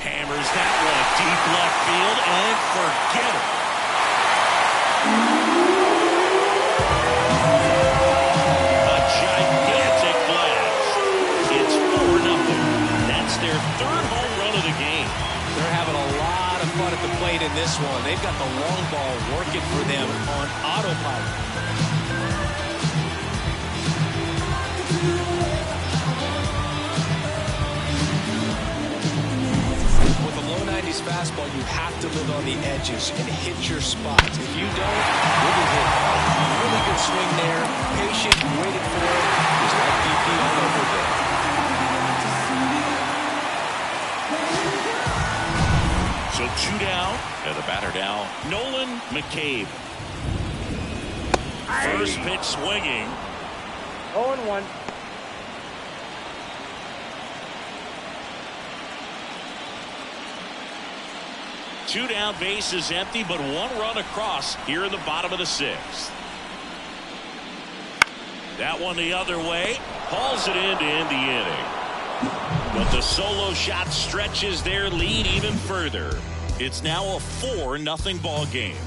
Speaker 1: Hammers that one deep left field and forget it. A gigantic blast. It's 4-0. That's their 3rd home run of the game.
Speaker 2: They're having a lot of fun at the plate in this one. They've got the long ball working for them on autopilot. With a low 90s fastball, you have to live on the edges and hit your spots. If you don't, you'll be hit. Really good swing there. Patient, waited for it. Just like BP all over again.
Speaker 1: So 2 down, and the batter now, Nolan McCabe. First pitch swinging.
Speaker 4: 0-1.
Speaker 1: 2 down, bases empty, but 1 run across here in the bottom of the 6th. That one the other way. Hauls it in to end the inning. But the solo shot stretches their lead even further. It's now a 4-0 ball game.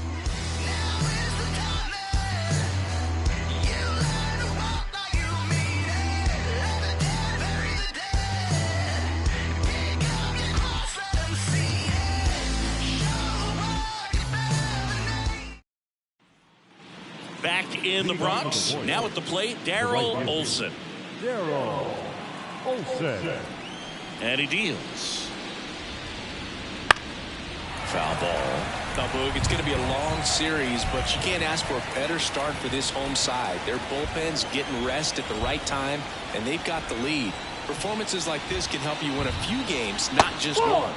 Speaker 1: Back in the Bronx, now at the plate, Daryl Olson.
Speaker 3: Daryl Olson.
Speaker 1: And he deals. Foul ball.
Speaker 2: Now, Boog, it's going to be a long series, but you can't ask for a better start for this home side. Their bullpen's getting rest at the right time, and they've got the lead. Performances like this can help you win a few games, not just one.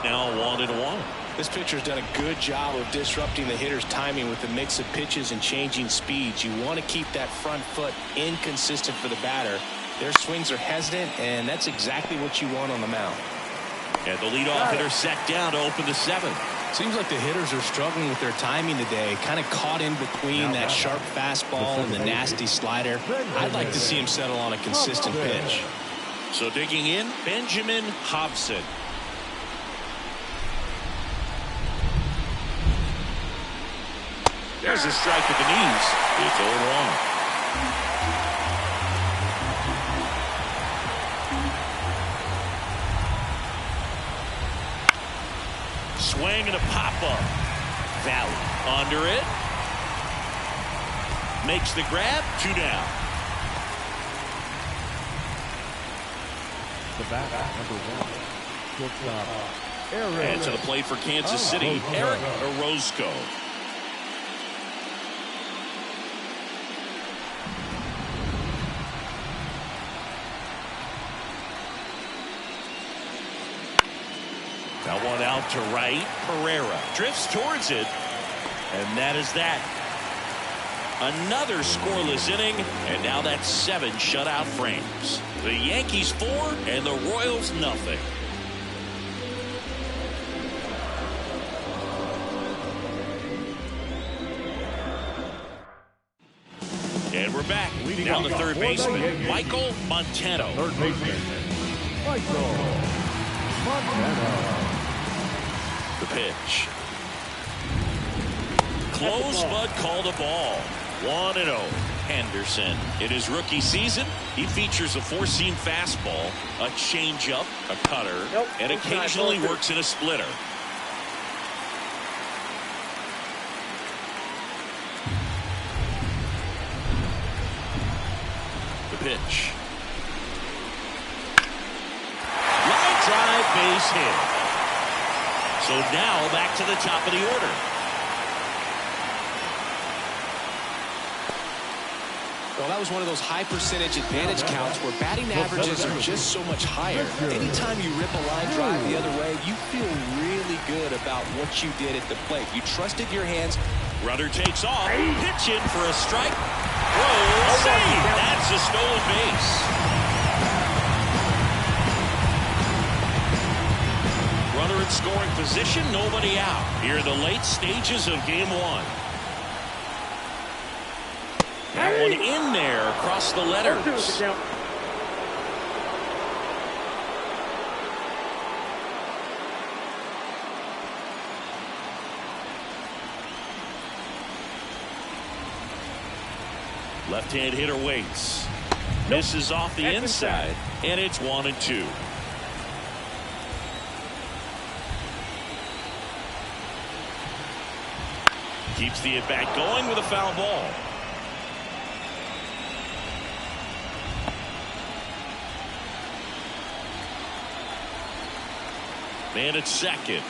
Speaker 1: Now 1-1.
Speaker 2: This pitcher's done a good job of disrupting the hitter's timing with the mix of pitches and changing speeds. You want to keep that front foot inconsistent for the batter. Their swings are hesitant, and that's exactly what you want on the mound.
Speaker 1: And the leadoff hitter set down to open the 7th.
Speaker 2: Seems like the hitters are struggling with their timing today, kind of caught in between that sharp fastball and the nasty slider. I'd like to see him settle on a consistent pitch.
Speaker 1: So digging in, Benjamin Hobson. There's a strike at the knees. It's 0-1. Swing and a pop-up. Valley under it. Makes the grab. 2 down.
Speaker 3: The bat, number 1. Shortstop, Eric.
Speaker 1: And to the plate for Kansas City, Eric Orozco. That one out to right. Pereira drifts towards it. And that is that. Another scoreless inning. And now that's 7 shutout frames. The Yankees 4 and the Royals nothing. And we're back. Now the third baseman, Michael Montano.
Speaker 3: Third baseman, Michael Montano.
Speaker 1: The pitch. Close, but called a ball. 1-0. Henderson. In his rookie season, he features a 4-seam fastball, a changeup, a cutter, and occasionally works in a splitter. The pitch. Line drive, base hit. So now back to the top of the order.
Speaker 2: Well, that was one of those high percentage advantage counts where batting averages are just so much higher. Anytime you rip a line drive the other way, you feel really good about what you did at the plate. You trusted your hands.
Speaker 1: Runner takes off. Pitch in for a strike. Throw. Save. That's a stolen base. Runner in scoring position. Nobody out. Here in the late stages of game 1. That one in there across the letters. Left-hand hitter waits. Misses off the inside, and it's 1-2. Keeps the at-bat going with a foul ball. Man at second.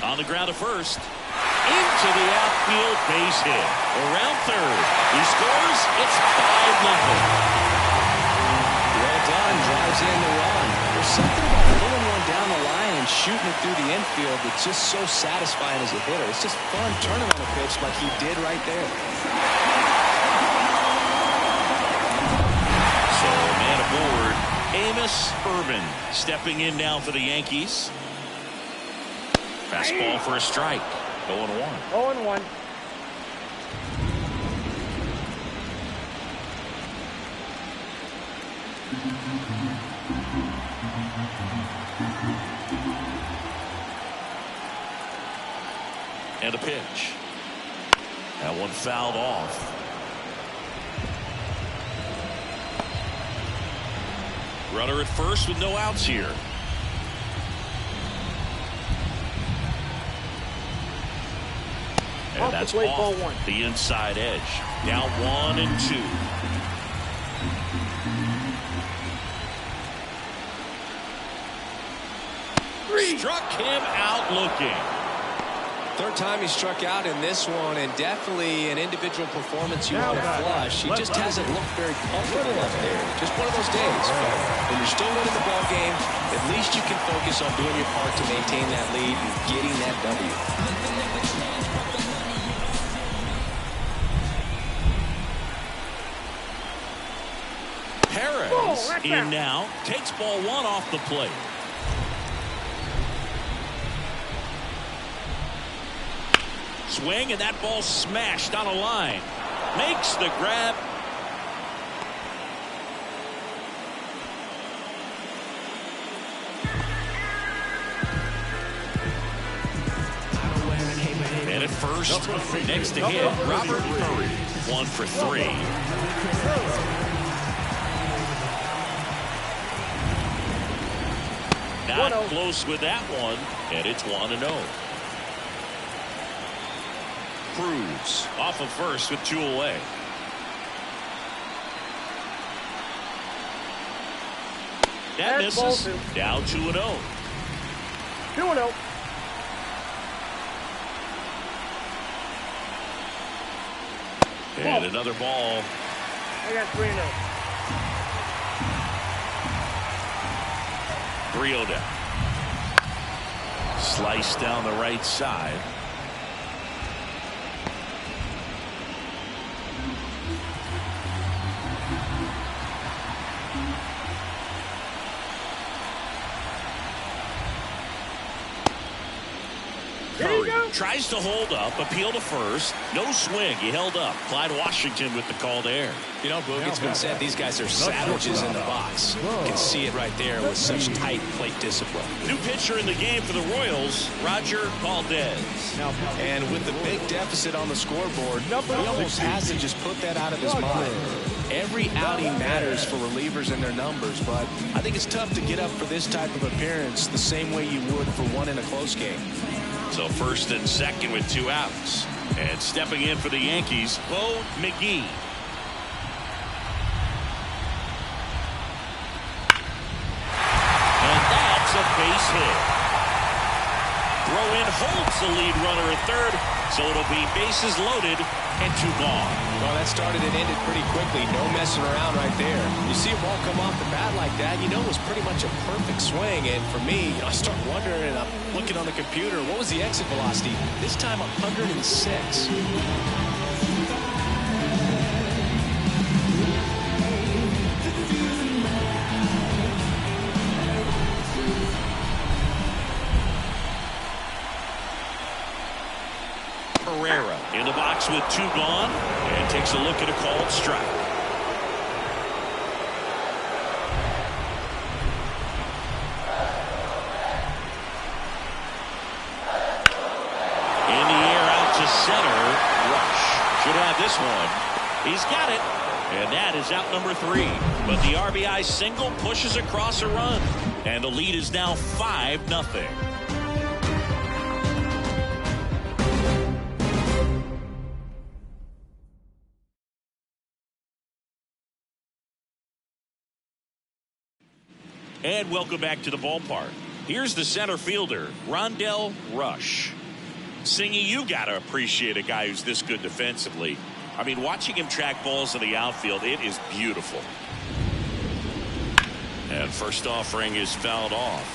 Speaker 1: On the ground to first. Into the outfield, base hit. Around third. He scores. It's 5-0.
Speaker 2: Well done. Drives in the run. There's something about pulling one down the line and shooting it through the infield that's just so satisfying as a hitter. It's just fun turning on a pitch like he did right there.
Speaker 1: So, man aboard. Amos Urban stepping in now for the Yankees. Fastball for a strike. 0-1.
Speaker 4: 0-1.
Speaker 1: And a pitch. That one fouled off. Runner at first with no outs here. And that's off the inside edge. Now 1-2. Struck him out looking.
Speaker 2: Third time he struck out in this one, and definitely an individual performance you want to flush. He just hasn't looked very comfortable up there. Just one of those days. But when you're still winning the ball game, at least you can focus on doing your part to maintain that lead and getting that W.
Speaker 1: Perez in now, takes ball one off the plate. Swing, and that ball smashed on a line. Makes the grab. And at first, next to him, Robert Murray. 1 for 3. Not close with that one, and it's 1-0. Cruz off of first with 2 away. That misses. Down 2-0.
Speaker 4: 2-0.
Speaker 1: And another ball.
Speaker 4: I got 3-0.
Speaker 1: 3-0 down. Slice down the right side. Tries to hold up, appeal to first. No swing. He held up. Clyde Washington with the call there.
Speaker 2: You know, Boog, it's been said these guys are savages in the box. You can see it right there with such tight plate discipline.
Speaker 1: New pitcher in the game for the Royals, Roger Valdez.
Speaker 2: And with the big deficit on the scoreboard, he almost has to just put that out of his mind. Every outing matters for relievers and their numbers, but I think it's tough to get up for this type of appearance the same way you would for one in a close game.
Speaker 1: So first and second with 2 outs. And stepping in for the Yankees, Bo McGee. And that's a base hit. Throw in holds the lead runner at third, so it'll be bases loaded and 2 gone.
Speaker 2: Well, that started and ended pretty quickly. No messing around right there. You see a ball come off the bat like that, you know it was pretty much a perfect swing. And for me, I start wondering, and I'm looking on the computer, what was the exit velocity? This time 106.
Speaker 1: Pereira in the box with 2 gone and takes a look at a called strike. In the air out to center. Rush should have this one. He's got it. And that is out number 3. But the RBI single pushes across a run. And the lead is now 5-0. And welcome back to the ballpark. Here's the center fielder, Rondell Rush. Singy, you got to appreciate a guy who's this good defensively. I mean, watching him track balls in the outfield, it is beautiful. And first offering is fouled off.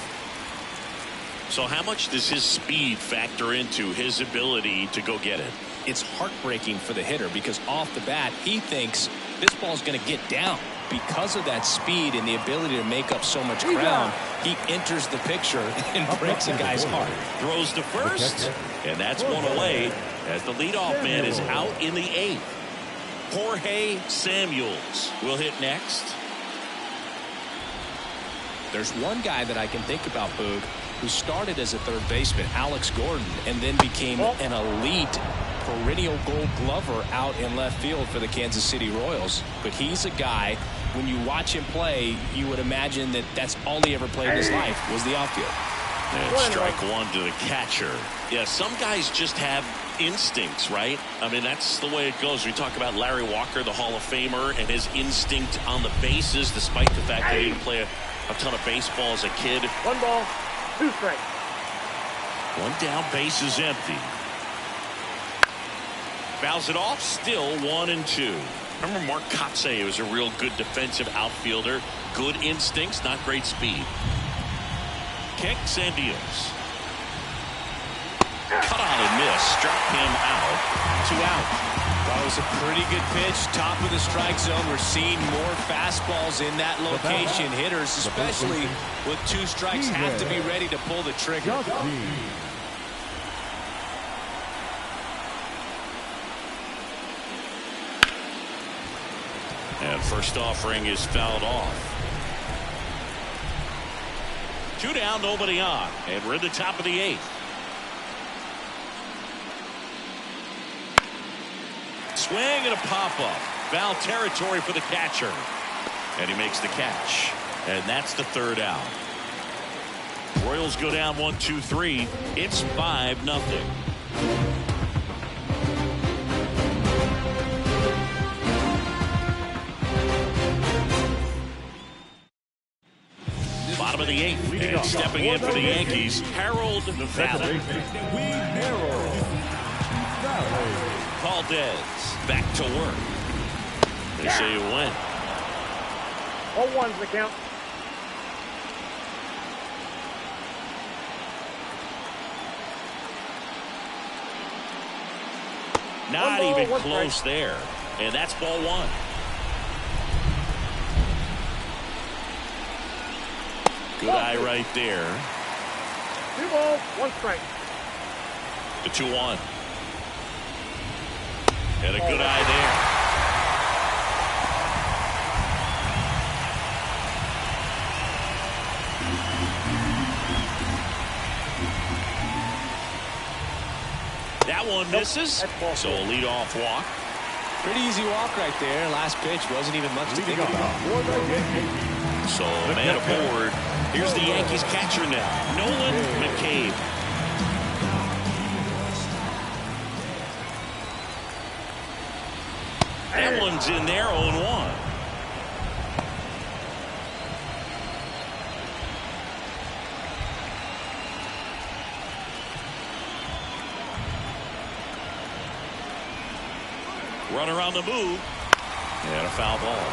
Speaker 1: So how much does his speed factor into his ability to go get it?
Speaker 2: It's heartbreaking for the hitter because off the bat, he thinks this ball's going to get down. because of that speed and the ability to make up so much ground, he enters the picture and breaks a guy's heart.
Speaker 1: Throws to first, and that's one away as the leadoff man is out in the 8th. Jorge Samuels will hit next.
Speaker 2: There's one guy that I can think about, Boog, who started as a third baseman, Alex Gordon, and then became an elite perennial Gold Glover out in left field for the Kansas City Royals. But he's a guy, when you watch him play, you would imagine that that's all he ever played in his life was the outfield.
Speaker 1: And strike one to the catcher. Yeah, some guys just have instincts, right? I mean, that's the way it goes. We talk about Larry Walker, the Hall of Famer, and his instinct on the bases, despite the fact that he didn't play a ton of baseball as a kid.
Speaker 4: 1 ball, 2 strikes.
Speaker 1: 1 down, base is empty. Fouls it off, still 1-2. Remember Mark Kotsay was a real good defensive outfielder. Good instincts, not great speed. Kicks and deals. Cut on and miss. Struck him out. 2 out.
Speaker 2: That was a pretty good pitch. Top of the strike zone. We're seeing more fastballs in that location. Hitters, especially with 2 strikes, have to be ready to pull the trigger.
Speaker 1: And first offering is fouled off. 2 down, nobody on. And we're at the top of the 8th. Swing and a pop-up. Foul territory for the catcher. And he makes the catch. And that's the 3rd out. Royals go down 1-2-3. It's 5-0. Bottom of the 8th, and stepping in for the Yankees, Harold Valley. Valdez back to work. They say you win.
Speaker 4: 0-1's the count.
Speaker 1: Not even close there. And that's ball 1. Good eye right there.
Speaker 4: 2 balls, 1 strike.
Speaker 1: The 2-1. And a good eye there. That one misses. So a leadoff walk.
Speaker 2: Pretty easy walk right there. Last pitch wasn't even much to think about.
Speaker 1: So man aboard. Here's the Yankees catcher now, Nolan McCabe. That one's in there, 0-1. Runner on the move. And a foul ball.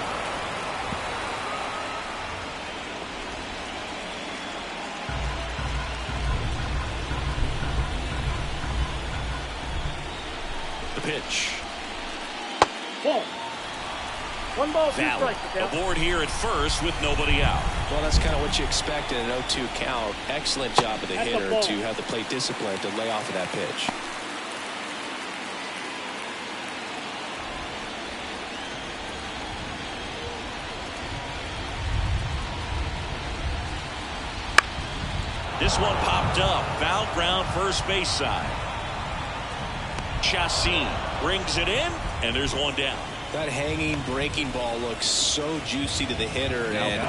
Speaker 1: The pitch.
Speaker 4: Ball. 1 ball, 2
Speaker 1: Valley
Speaker 4: strikes.
Speaker 1: aboard here at first with nobody out.
Speaker 2: Well, that's kind of what you expect in an 0-2 count. Excellent job of the hitter to have the plate discipline to lay off of that pitch.
Speaker 1: This one popped up. Foul ground, first base side. Chassin brings it in, and there's 1 down.
Speaker 2: That hanging breaking ball looks so juicy to the hitter, and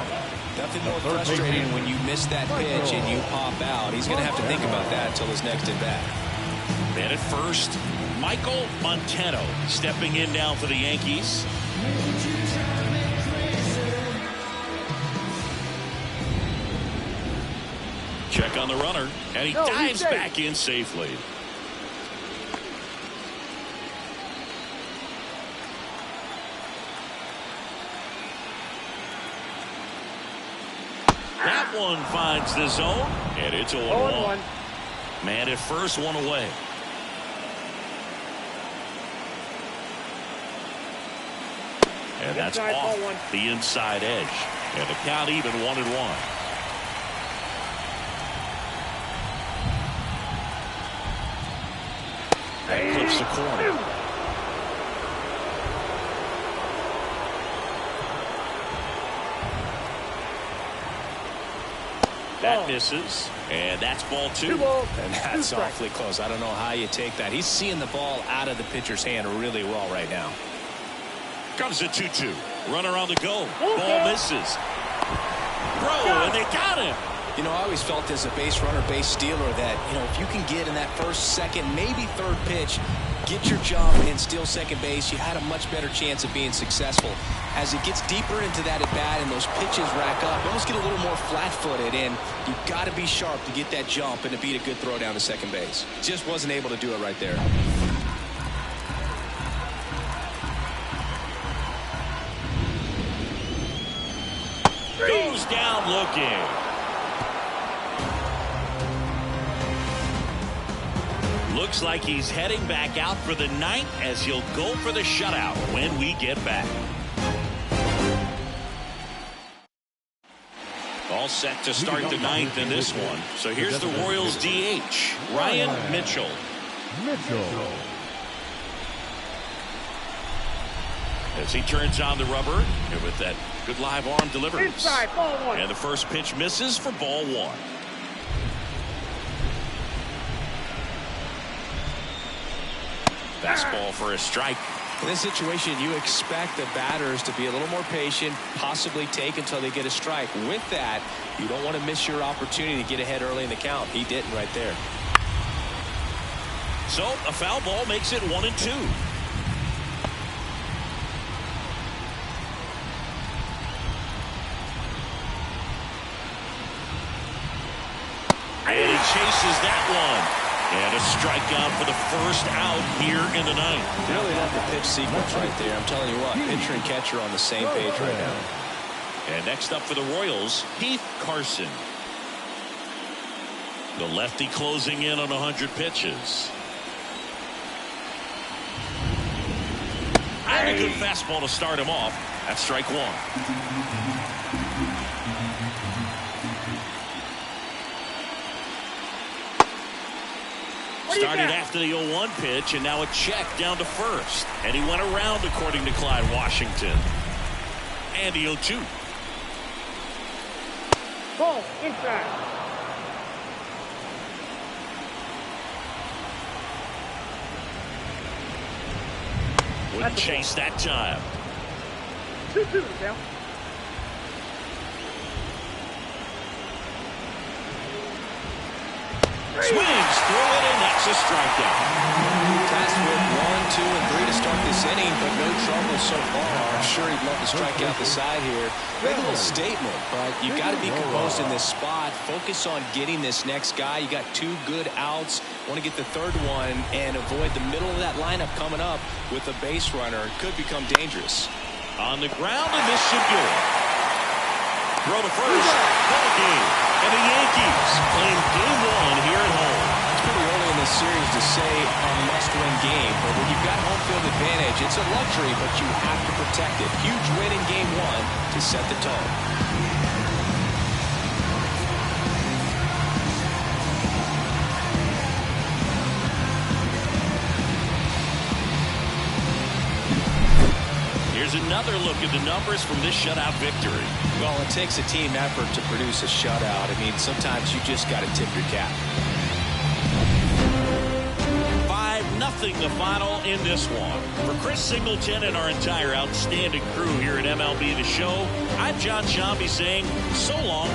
Speaker 2: nothing more frustrating when you miss that pitch and you pop out. He's going to have to think about that until his next at bat.
Speaker 1: Man at first, Michael Montano stepping in now for the Yankees. Check on the runner, and he dives back in safely. That one finds the zone, and it's 0-1. Man at first, 1 away. And that's
Speaker 4: Inside,
Speaker 1: off
Speaker 4: ball one.
Speaker 1: the inside edge. And the count even 1-1. That clips the corner. That misses, and that's ball 2.
Speaker 2: And that's awfully close. I don't know how you take that. He's seeing the ball out of the pitcher's hand really well right now.
Speaker 1: Comes a 2-2. Runner on the go. Ball misses. Throw, and they got him.
Speaker 2: You know, I always felt as a base runner, base stealer that, you know, if you can get in that first, second, maybe third pitch, get your jump and steal second base, you had a much better chance of being successful. As it gets deeper into that at bat and those pitches rack up, you almost get a little more flat-footed, and you've got to be sharp to get that jump and to beat a good throw down to second base. Just wasn't able to do it right there.
Speaker 1: Goes down looking. Looks like he's heading back out for the ninth as he'll go for the shutout when we get back. All set to start the ninth in this one. So here's the Royals DH, Ryan Mitchell. As he turns on the rubber and with that good live arm delivers.
Speaker 4: Inside, ball 1.
Speaker 1: And the first pitch misses for ball 1. Fastball for a strike.
Speaker 2: In this situation, you expect the batters to be a little more patient, possibly take until they get a strike. With that, you don't want to miss your opportunity to get ahead early in the count. He didn't right there.
Speaker 1: So a foul ball makes it 1-2. And he chases that one. And a strikeout for the first out here in the ninth.
Speaker 2: Really love the pitch sequence right there. I'm telling you what, pitcher and catcher on the same page right now.
Speaker 1: And next up for the Royals, Heath Carson. The lefty closing in on 100 pitches. And a good fastball to start him off. That's strike 1. Started after the 0-1 pitch, and now a check down to first. And he went around, according to Clyde Washington. And the 0-2.
Speaker 4: Ball inside.
Speaker 1: Wouldn't chase that time.
Speaker 4: 2-2 now.
Speaker 1: Swings through it, and that's a strikeout.
Speaker 2: Tasked with 1, 2, and 3 to start this inning, but no trouble so far. I'm sure he'd love to strike out the side here. Make a little statement, but you've got to be composed in this spot. Focus on getting this next guy. You got 2 good outs. Want to get the third one and avoid the middle of that lineup coming up with a base runner. It could become dangerous.
Speaker 1: On the ground, and this should do it. Throw to first. Ball game. And the Yankees claim game 1 here at home.
Speaker 2: It's pretty early in this series to say a must-win game, but when you've got home field advantage, it's a luxury, but you have to protect it. Huge win in game 1 to set the tone.
Speaker 1: Here's another look at the numbers from this shutout victory.
Speaker 2: Well, it takes a team effort to produce a shutout. I mean, sometimes you just got to tip your cap.
Speaker 1: 5-0 the final in this one. For Chris Singleton and our entire outstanding crew here at MLB The Show, I'm John Shambi saying so long.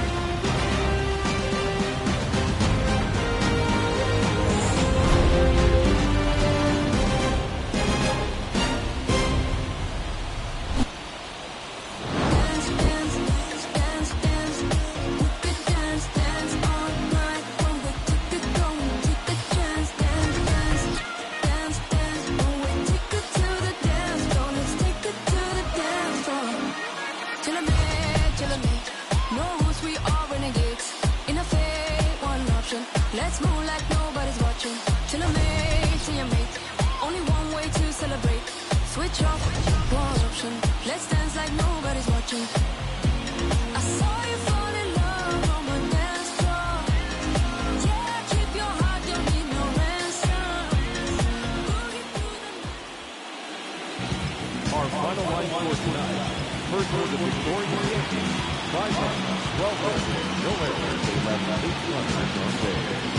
Speaker 5: Let's move like nobody's watching. Till I make, only one way to celebrate. Switch off, one option. motion. Let's dance like nobody's watching. I saw you fall in love on my dance floor. Yeah, keep your heart, don't need no ransom. Boogie through the night.
Speaker 3: Our final line score tonight. First for the victorious Yankees. 5 runs, 12 runs, no errors. They left 8 runners on base.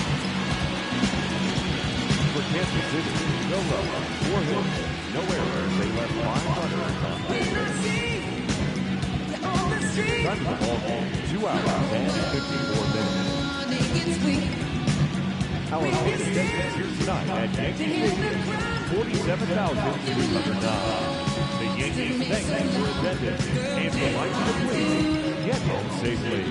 Speaker 3: For Kansas City, no runs, 4 hits, no errors. They left 5 runners on base. Time of the ball game, 2 hours and 54 minutes. Our most attendance here tonight at Yankee Stadium, 47,309. The Yankees thank you for attendance and for life of the Get home safely.